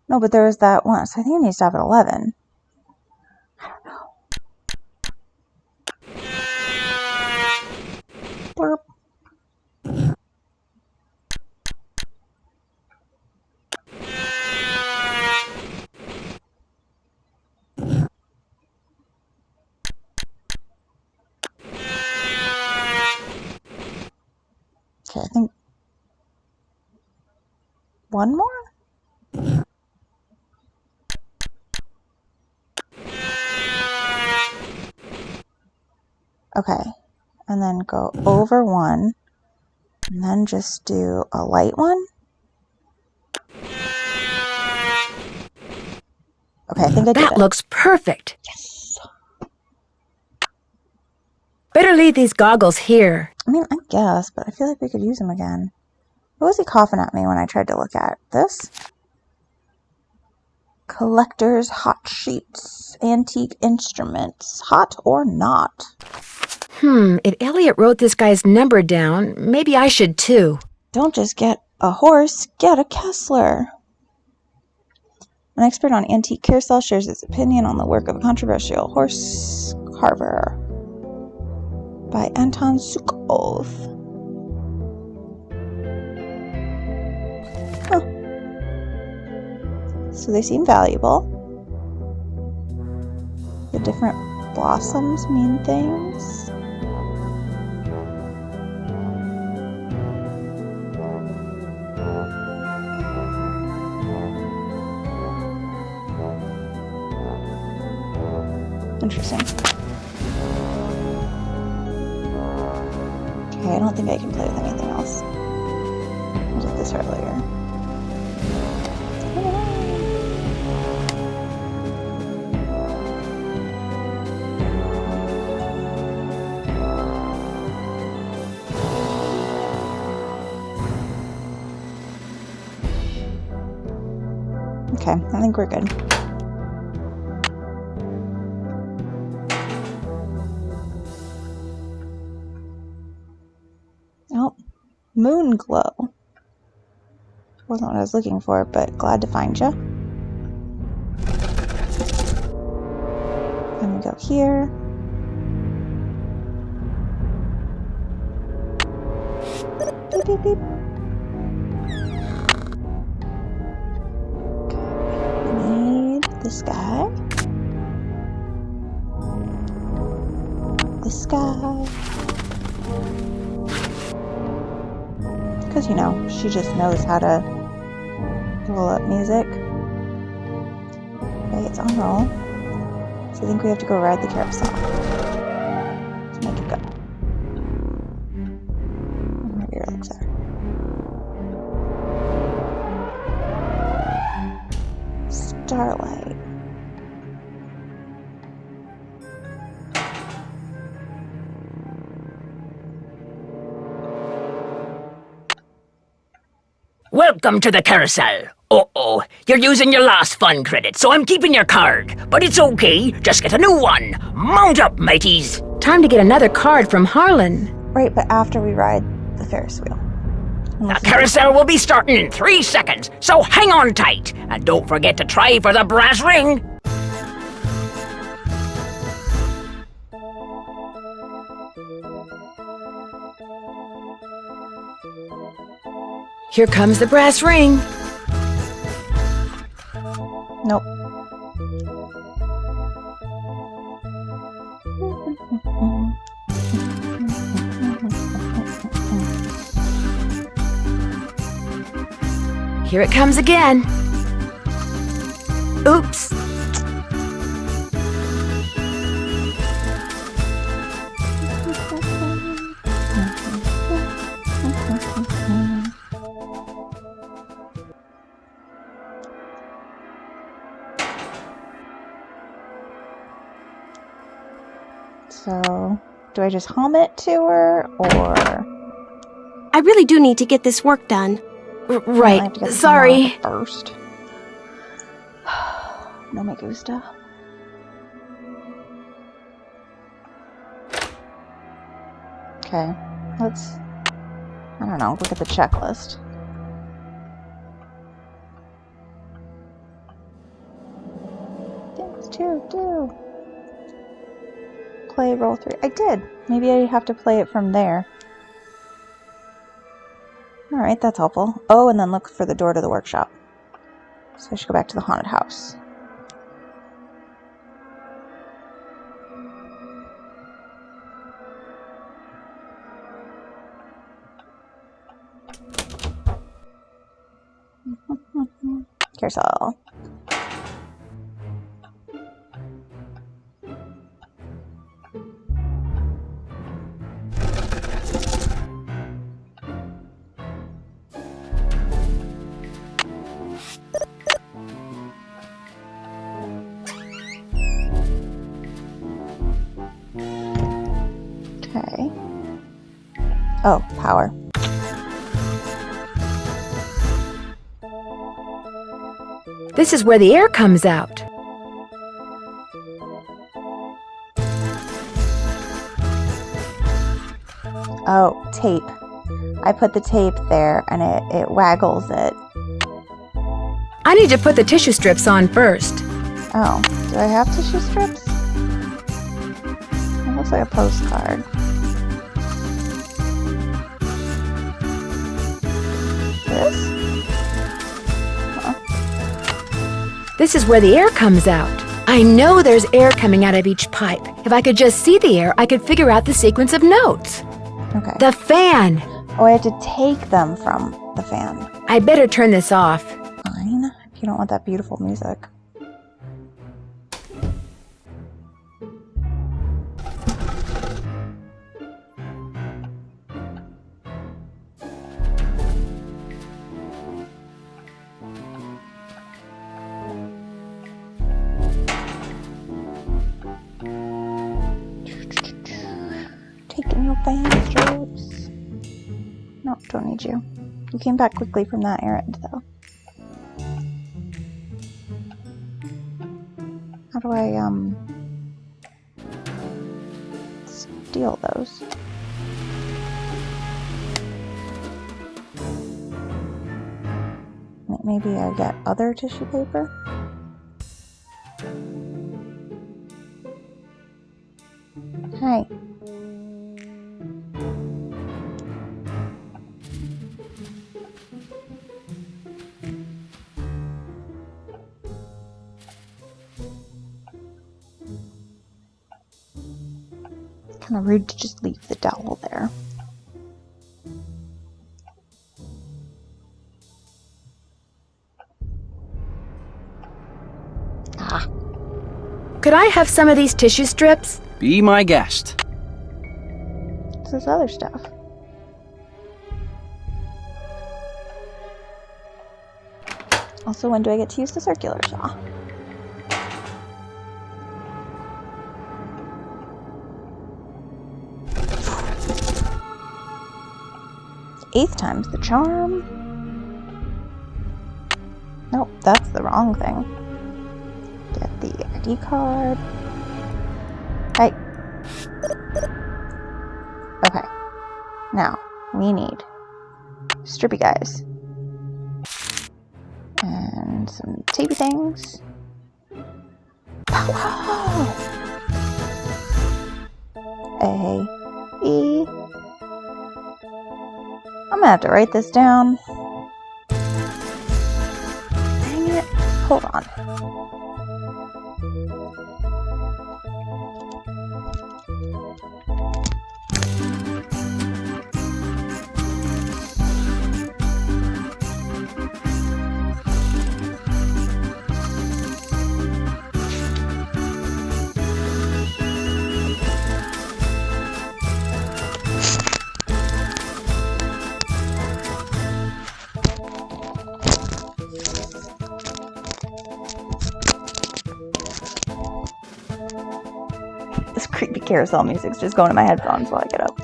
No, but there was that one. So I think I need to stop at 11. I don't know. Burp. Okay, I think one more? Okay, and then go over one, and then just do a light one. Okay, I think I did it. That looks perfect. Yes. Better leave these goggles here. I mean, I guess, but I feel like we could use them again. What was he coughing at me when I tried to look at this? Collector's hot sheets, antique instruments, hot or not? If Elliot wrote this guy's number down, maybe I should too. Don't just get a horse, get a Kessler. An expert on antique carousel shares his opinion on the work of a controversial horse carver by Anton Sukov. Huh. So they seem valuable. The different blossoms mean things. Interesting. Okay, I don't think I can play with anything else. I did this earlier. Okay, I think we're good. Oh, moon glow. Wasn't what I was looking for, but glad to find you. Then we go here. Beep, beep, beep. Okay, we need this guy. This guy. Because, you know, she just knows how to roll up music. Okay, it's on roll. So I think we have to go ride the carousel. Let's make it go. My ear looks there. Starlight. Welcome to the carousel. Uh-oh, you're using your last fun credit, so I'm keeping your card. But it's okay, just get a new one. Mount up, mateys. Time to get another card from Harlan. Right, but after we ride the Ferris wheel. The carousel will be starting in 3 seconds, so hang on tight. And don't forget to try for the brass ring. Here comes the brass ring. Nope. Here it comes again. Oops. So, do I just hum it to her, or... I really do need to get this work done. I have to get the Sorry. First. No me gusta. Okay, let's, I don't know, look at the checklist. Things to do. Play roll 3. I did. Maybe I have to play it from there. Alright, that's helpful. Oh, and then look for the door to the workshop. So I should go back to the haunted house. Carousel. Okay. Oh, power. This is where the air comes out. Oh, tape. I put the tape there and it waggles it. I need to put the tissue strips on first. Oh, do I have tissue strips? It looks like a postcard. This? This is where the air comes out. I know there's air coming out of each pipe. If I could just see the air, I could figure out the sequence of notes. Okay. The fan. Oh, I have to take them from the fan. I better turn this off. Fine, if you don't want that beautiful music. Taking your fan strips. No, don't need you. You came back quickly from that errand, though. How do I, steal those? Maybe I get other tissue paper? Hi. Kind of rude to just leave the dowel there. Ah. Could I have some of these tissue strips? Be my guest. What's this other stuff? Also, when do I get to use the circular saw? Eighth time's the charm. Nope, that's the wrong thing. Get the ID card. Hey. Okay. Now, we need strippy guys. And some tapey things. Pow! A, E. I'm gonna have to write this down. Dang it. Hold on. Carousel music's just going in my headphones while I get up.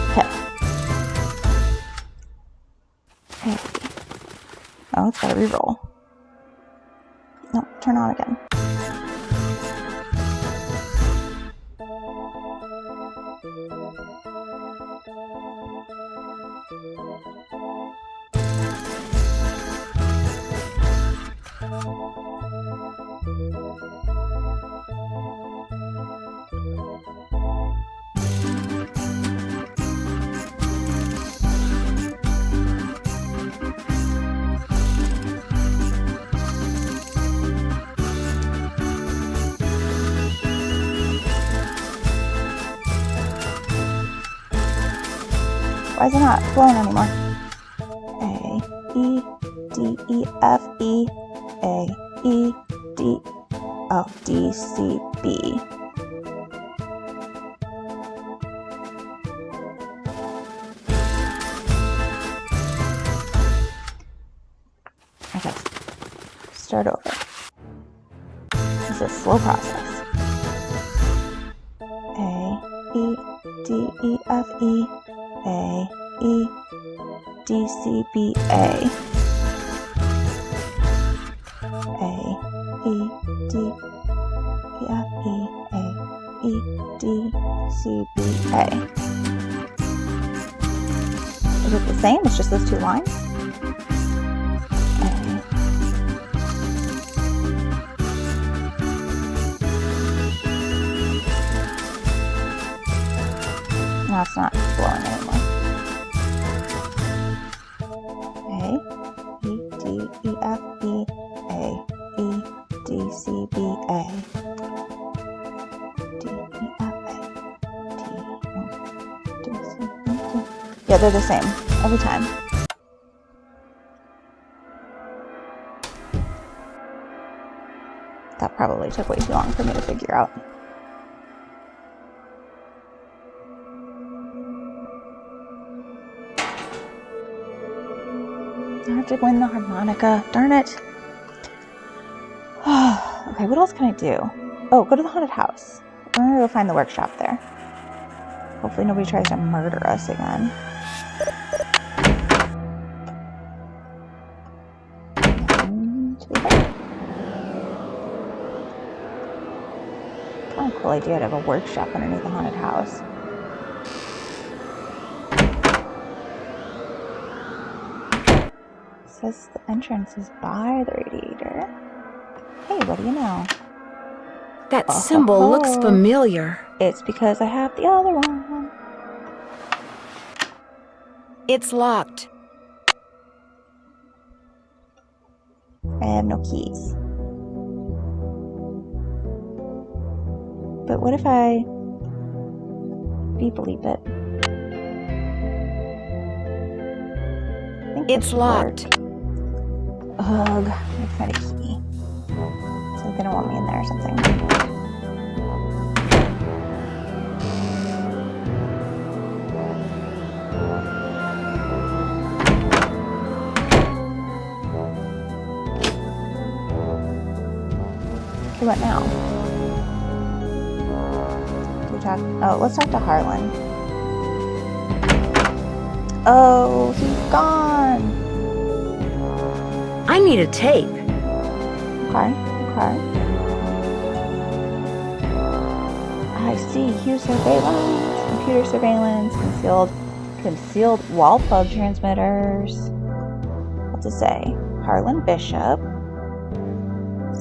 Okay. Oh, it's gotta re-roll. No, turn on again. Why is it not flowing anymore? A, E, D, E, F, E, A, E, D, oh, D, C, B. Okay, start over. This is a slow process. A, E, D, E, F, E, A, E, D, C, B, A. A, E, D, E, F, E, A, E, D, C, B, A. Is it the same? It's just those two lines? Now it's not flowing anymore. A, E, D, E, F, E, A, E, D, C, B, A. D, E, F, A, D, C, B, D. Yeah, they're the same every time. That probably took way too long for me to figure out. I have to win the harmonica. Darn it. Okay, what else can I do? Oh, go to the haunted house. I'm gonna go find the workshop there. Hopefully nobody tries to murder us again. Kind of cool idea to have a workshop underneath the haunted house. It says the entrance is by the radiator. Hey, what do you know? That symbol looks familiar. It's because I have the other one. It's locked. I have no keys. But what if I beep-a-leap it? It's locked. Ugh, I find a key. It's like they don't want me in there or something. Okay, what now? Do we talk? Oh, let's talk to Harlan. Oh, he's gone. I need a tape. Okay. I see. Hue surveillance, computer surveillance, concealed wall plug transmitters. What's it say? Harlan Bishop.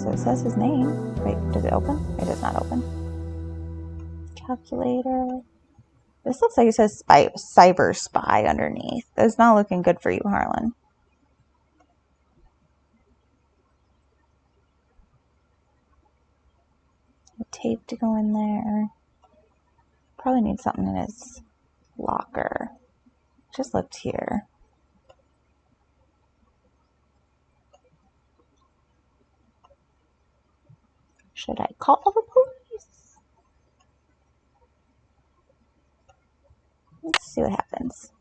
So it says his name. Wait, does it open? It does not open. Calculator. This looks like it says cyber spy underneath. That's not looking good for you, Harlan. A tape to go in there. Probably need something in his locker. Just looked here. Should I call the police? Let's see what happens.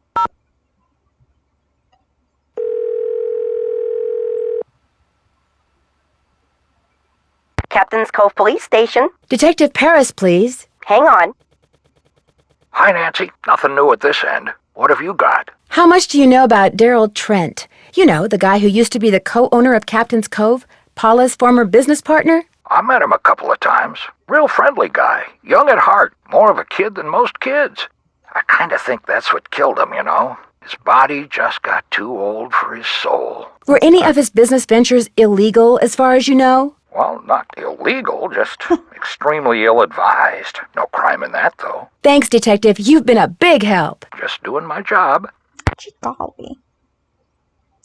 Captain's Cove Police Station. Detective Paris, please. Hang on. Hi, Nancy. Nothing new at this end. What have you got? How much do you know about Daryl Trent? You know, the guy who used to be the co-owner of Captain's Cove, Paula's former business partner? I met him a couple of times. Real friendly guy. Young at heart. More of a kid than most kids. I kind of think that's what killed him, you know. His body just got too old for his soul. Were any of his business ventures illegal, as far as you know? Well, not illegal, just extremely ill-advised. No crime in that, though. Thanks, Detective. You've been a big help. Just doing my job. Golly.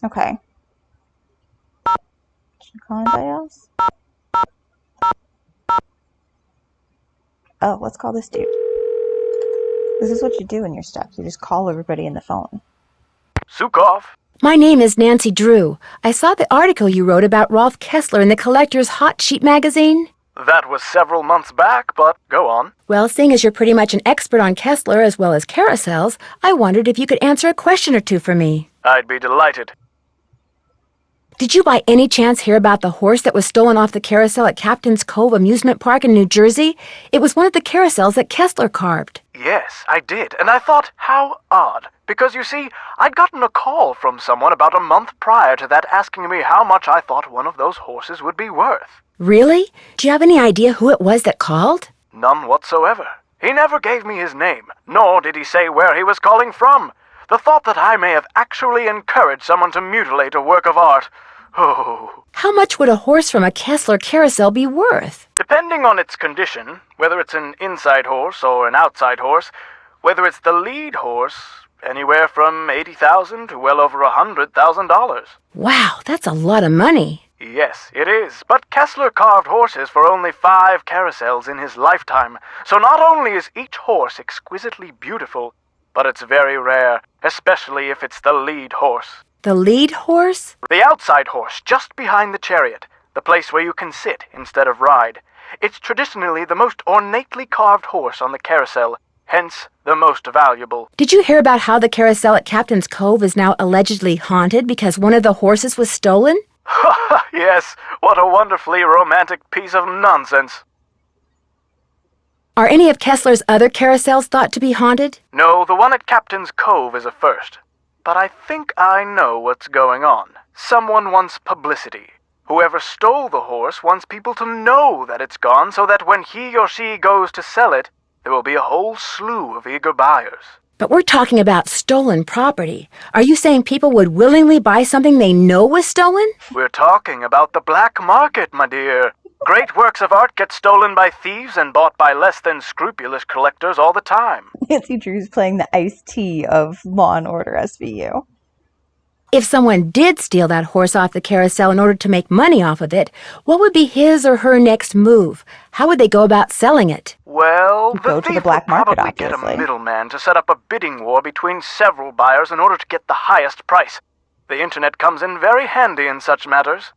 Okay. Should I call anybody else? Oh, let's call this dude. This is what you do in your steps. You just call everybody in the phone. Sukov. My name is Nancy Drew. I saw the article you wrote about Rolf Kessler in the Collector's Hot Sheet magazine. That was several months back, but go on. Well, seeing as you're pretty much an expert on Kessler as well as carousels, I wondered if you could answer a question or two for me. I'd be delighted. Did you by any chance hear about the horse that was stolen off the carousel at Captain's Cove Amusement Park in New Jersey? It was one of the carousels that Kessler carved. Yes, I did, and I thought, how odd. Because, you see, I'd gotten a call from someone about a month prior to that asking me how much I thought one of those horses would be worth. Really? Do you have any idea who it was that called? None whatsoever. He never gave me his name, nor did he say where he was calling from. The thought that I may have actually encouraged someone to mutilate a work of art. Oh. How much would a horse from a Kessler carousel be worth? Depending on its condition, whether it's an inside horse or an outside horse, whether it's the lead horse, anywhere from $80,000 to well over $100,000. Wow, that's a lot of money. Yes, it is, but Kessler carved horses for only 5 carousels in his lifetime, so not only is each horse exquisitely beautiful, but it's very rare, especially if it's the lead horse. The lead horse? The outside horse, just behind the chariot, the place where you can sit instead of ride. It's traditionally the most ornately carved horse on the carousel, hence the most valuable. Did you hear about how the carousel at Captain's Cove is now allegedly haunted because one of the horses was stolen? Yes, what a wonderfully romantic piece of nonsense. Are any of Kessler's other carousels thought to be haunted? No, the one at Captain's Cove is a first. But I think I know what's going on. Someone wants publicity. Whoever stole the horse wants people to know that it's gone so that when he or she goes to sell it, there will be a whole slew of eager buyers. But we're talking about stolen property. Are you saying people would willingly buy something they know was stolen? We're talking about the black market, my dear. Great works of art get stolen by thieves and bought by less than scrupulous collectors all the time. Nancy Drew's playing the Ice-T of Law & Order SVU. If someone did steal that horse off the carousel in order to make money off of it, what would be his or her next move? How would they go about selling it? Well, go to the black market, probably obviously. Get a middleman to set up a bidding war between several buyers in order to get the highest price. The internet comes in very handy in such matters.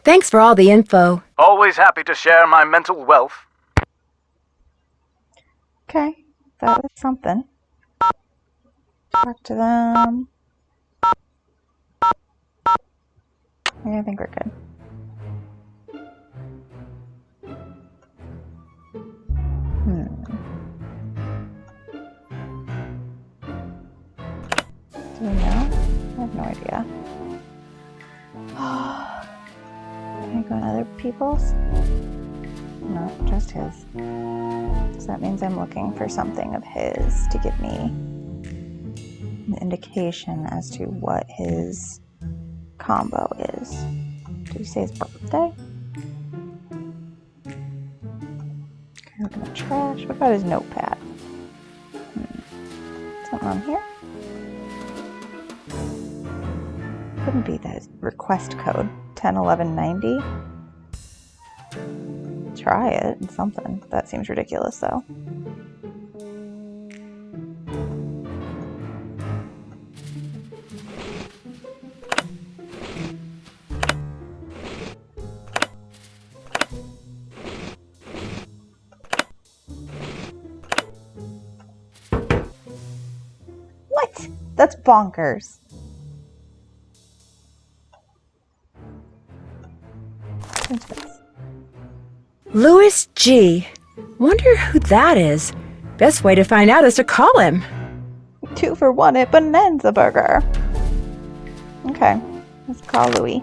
Thanks for all the info. Always happy to share my mental wealth. Okay, that was something. Talk to them. I think we're good. Do we know? I have no idea. Can I go on other people's? No, just his. So that means I'm looking for something of his to give me an indication as to what his combo is. Did he say his birthday? Can I look in the trash? What about his notepad? Something on here? Couldn't be that request code 101190. Try it. It's something. That seems ridiculous though. What? That's bonkers. Louis G. Wonder who that is. Best way to find out is to call him. 2 for 1 at Bonanza Burger. Okay, let's call Louis.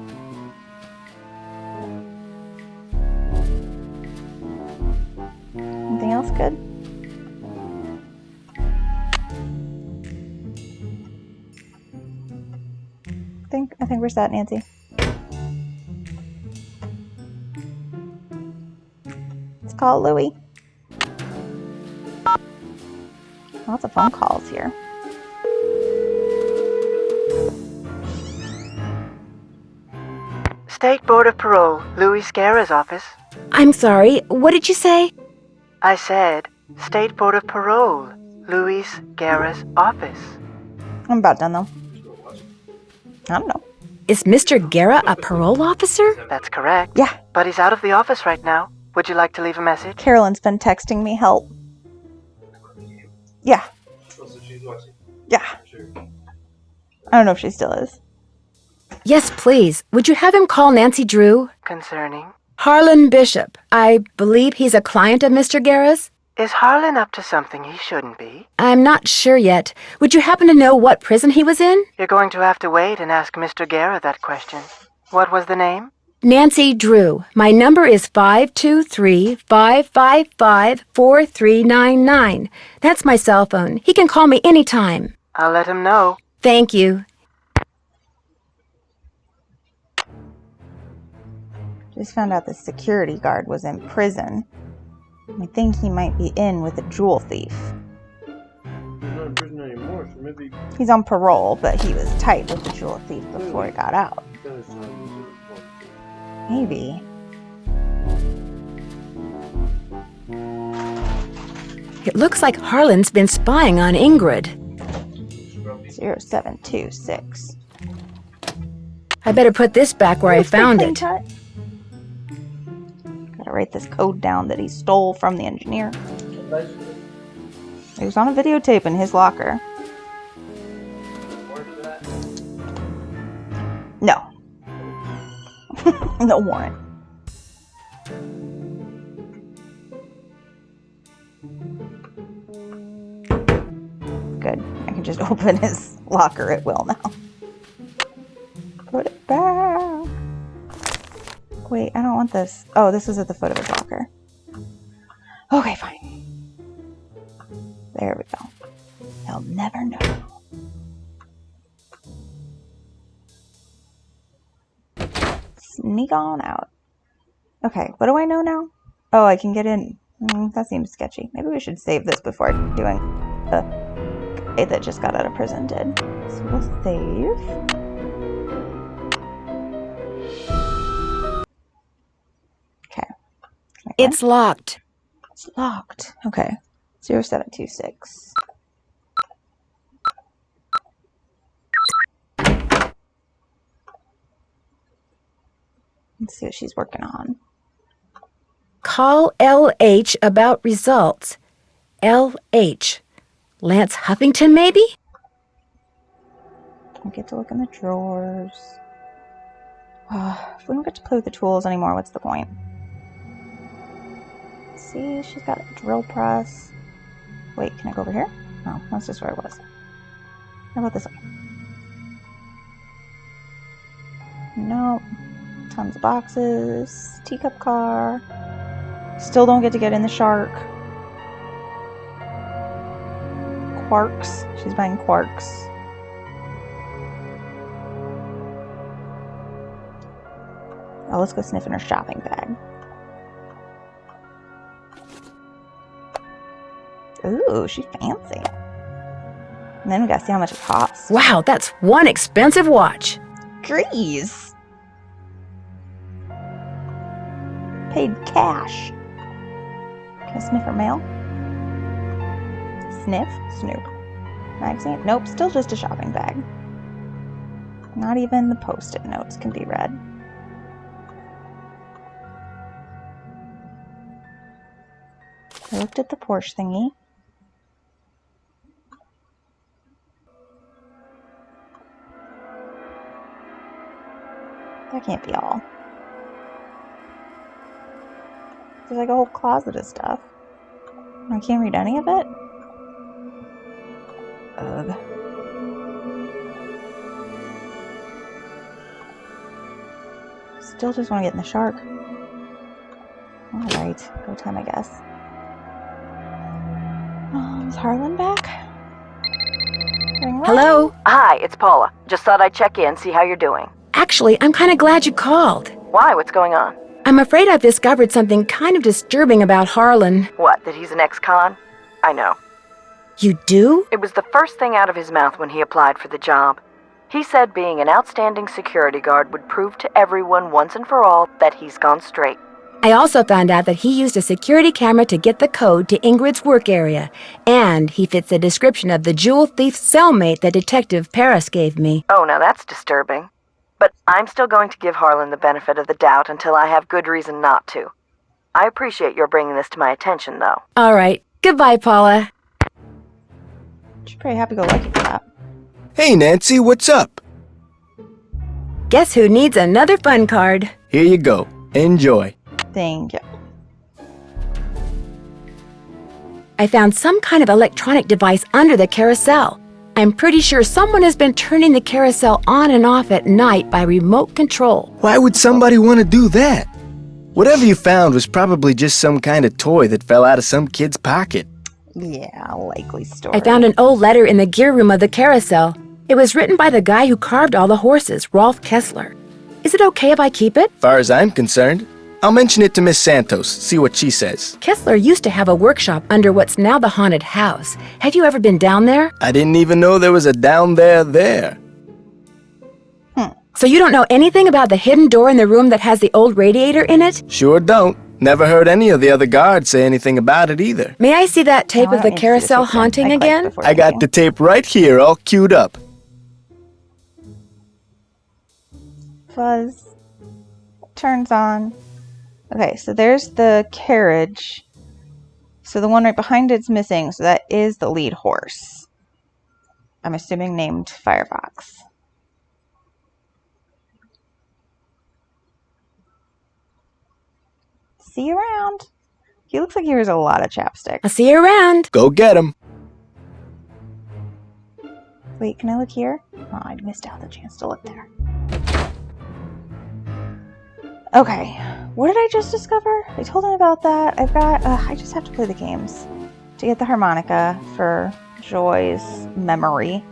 Anything else good? I think we're set, Nancy. Let's call Louis. Lots of phone calls here. State Board of Parole, Louis Scarra's office. I'm sorry, what did you say? I said, State Board of Parole, Louis Scarra's office. I'm about done, though. I don't know. Is Mr. Guerra a parole officer? That's correct. Yeah. But he's out of the office right now. Would you like to leave a message? Carolyn's been texting me help. Yeah. Yeah. I don't know if she still is. Yes, please. Would you have him call Nancy Drew? Concerning? Harlan Bishop. I believe he's a client of Mr. Guerra's. Is Harlan up to something he shouldn't be? I'm not sure yet. Would you happen to know what prison he was in? You're going to have to wait and ask Mr. Guerra that question. What was the name? Nancy Drew. My number is 523-555-4399. That's my cell phone. He can call me anytime. I'll let him know. Thank you. Just found out the security guard was in prison. I think he might be in with a jewel thief. He's not in prison anymore, so maybe... He's on parole, but he was tight with the jewel thief before he got out. Maybe. It looks like Harlan's been spying on Ingrid. 0726. I better put this back where I found it. Gotta write this code down that he stole from the engineer. It was on a videotape in his locker. No. No warrant. Good. I can just open his locker at will now. Put it back. Wait, I don't want this. Oh, this is at the foot of his locker. Okay, fine. There we go. He'll never know. Sneak on out. Okay, what do I know now? Oh, I can get in. That seems sketchy. Maybe we should save this before doing the guy that just got out of prison did. So we'll save. Okay. It's locked. It's locked. Okay. 0726. Let's see what she's working on. Call LH about results. LH. Lance Huffington, maybe? Don't get to look in the drawers. If we don't get to play with the tools anymore, what's the point? See, she's got a drill press. Wait, can I go over here? No, that's just where I was. How about this one? Nope. Tons of boxes. Teacup car. Still don't get to get in the shark. Quarks. She's buying quarks. Oh, let's go sniff in her shopping bag. Ooh, she's fancy. And then we gotta see how much it costs. Wow, that's one expensive watch. Grease. Paid cash. Can I sniff her mail? Sniff? Snoop. Magazine? Nope, still just a shopping bag. Not even the post-it notes can be read. I looked at the Porsche thingy. That can't be all. There's like a whole closet of stuff. I can't read any of it? Ugh. Still just want to get in the shark. Alright, go time, I guess. Is Harlan back? Ring, ring. Hello? Hi, it's Paula. Just thought I'd check in, see how you're doing. Actually, I'm kind of glad you called. Why? What's going on? I'm afraid I've discovered something kind of disturbing about Harlan. What, that he's an ex-con? I know. You do? It was the first thing out of his mouth when he applied for the job. He said being an outstanding security guard would prove to everyone once and for all that he's gone straight. I also found out that he used a security camera to get the code to Ingrid's work area, and he fits the description of the jewel thief cellmate that Detective Paris gave me. Oh, now that's disturbing. But I'm still going to give Harlan the benefit of the doubt until I have good reason not to. I appreciate your bringing this to my attention, though. All right. Goodbye, Paula. She's pretty happy-go-lucky for that. Hey, Nancy, what's up? Guess who needs another fun card? Here you go. Enjoy. Thank you. I found some kind of electronic device under the carousel. I'm pretty sure someone has been turning the carousel on and off at night by remote control. Why would somebody want to do that? Whatever you found was probably just some kind of toy that fell out of some kid's pocket. Yeah, likely story. I found an old letter in the gear room of the carousel. It was written by the guy who carved all the horses, Rolf Kessler. Is it okay if I keep it? Far as I'm concerned, I'll mention it to Miss Santos, see what she says. Kessler used to have a workshop under what's now the haunted house. Have you ever been down there? I didn't even know there was a down there. So you don't know anything about the hidden door in the room that has the old radiator in it? Sure don't. Never heard any of the other guards say anything about it either. May I see that tape of the carousel haunting again? I got the tape right here, all queued up. Fuzz. Turns on. Okay, so there's the carriage. So the one right behind it's missing, so that is the lead horse. I'm assuming named Firefox. See you around. He looks like he wears a lot of chapstick. I'll see you around. Go get him. Wait, can I look here? Oh, I missed out the chance to look there. Okay, what did I just discover? I told him about that. I just have to play the games to get the harmonica for Joy's memory.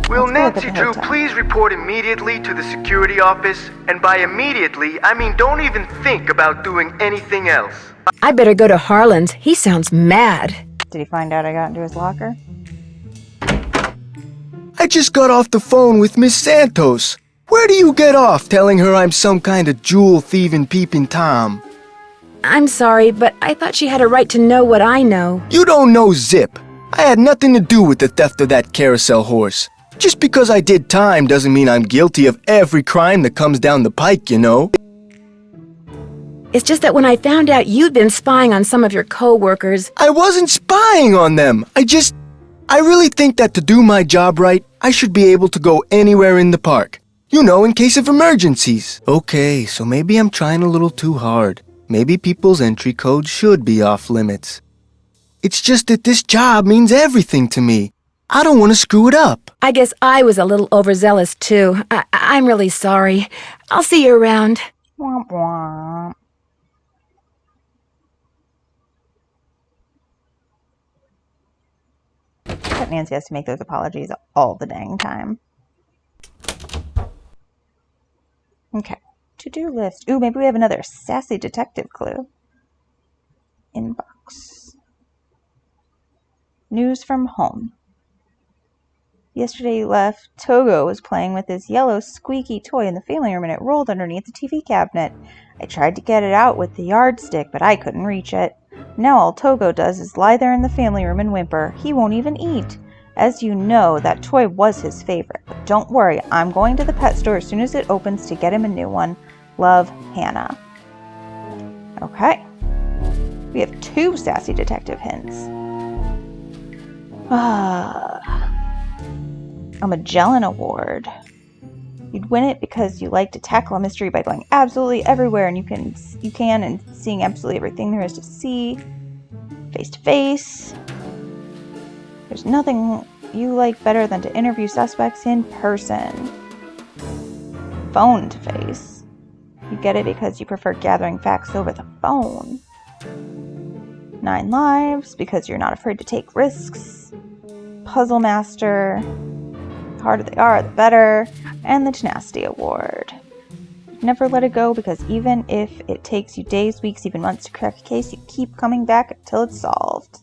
Will Nancy Drew please report immediately to the security office? And by immediately, I mean don't even think about doing anything else. I better go to Harlan's. He sounds mad. Did he find out I got into his locker? I just got off the phone with Miss Santos. Where do you get off telling her I'm some kind of jewel-thieving peeping Tom? I'm sorry, but I thought she had a right to know what I know. You don't know zip. I had nothing to do with the theft of that carousel horse. Just because I did time doesn't mean I'm guilty of every crime that comes down the pike, you know? It's just that when I found out you'd been spying on some of your co-workers... I wasn't spying on them. I really think that to do my job right, I should be able to go anywhere in the park. You know, in case of emergencies. Okay, so maybe I'm trying a little too hard. Maybe people's entry codes should be off limits. It's just that this job means everything to me. I don't want to screw it up. I guess I was a little overzealous, too. I'm really sorry. I'll see you around. Womp womp. But Nancy has to make those apologies all the dang time. Okay. To-do list. Ooh, maybe we have another sassy detective clue. Inbox. News from home. Yesterday you left. Togo was playing with his yellow squeaky toy in the family room and it rolled underneath the TV cabinet. I tried to get it out with the yardstick, but I couldn't reach it. Now all Togo does is lie there in the family room and whimper. He won't even eat. As you know, that toy was his favorite. But don't worry, I'm going to the pet store as soon as it opens to get him a new one. Love, Hannah. Okay. We have 2 sassy detective hints. A Magellan Award. You'd win it because you like to tackle a mystery by going absolutely everywhere, and you can and seeing absolutely everything there is to see, face to face. There's nothing you like better than to interview suspects in person, phone to face. You get it because you prefer gathering facts over the phone. 9 lives because you're not afraid to take risks. Puzzle master. The harder they are, the better. And the tenacity award. Never let it go because even if it takes you days, weeks, even months to crack a case, you keep coming back until it's solved.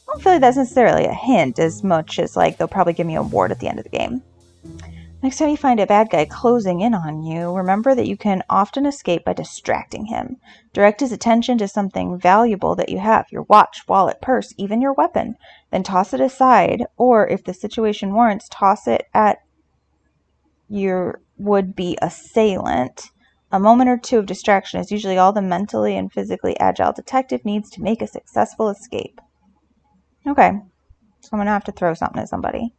I don't feel like that's necessarily a hint as much as like they'll probably give me an award at the end of the game. Next time you find a bad guy closing in on you, remember that you can often escape by distracting him. Direct his attention to something valuable that you have, your watch, wallet, purse, even your weapon. Then toss it aside, or if the situation warrants, toss it at your would-be assailant. A moment or two of distraction is usually all the mentally and physically agile detective needs to make a successful escape. Okay, so I'm gonna have to throw something at somebody.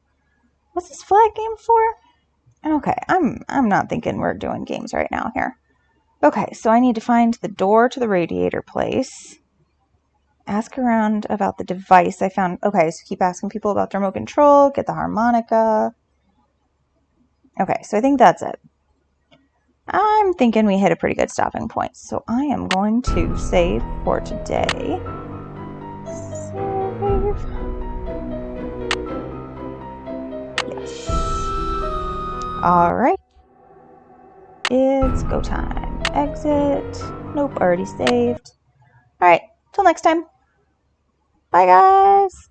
What's this flag game for? Okay, I'm not thinking we're doing games right now here. Okay, so I need to find the door to the radiator place. Ask around about the device I found. Okay, so keep asking people about the remote control, get the harmonica. Okay, so I think that's it. I'm thinking we hit a pretty good stopping point, so I am going to save for today. Save. Yes. Alright. It's go time. Exit. Nope, already saved. Alright, till next time. Bye, guys!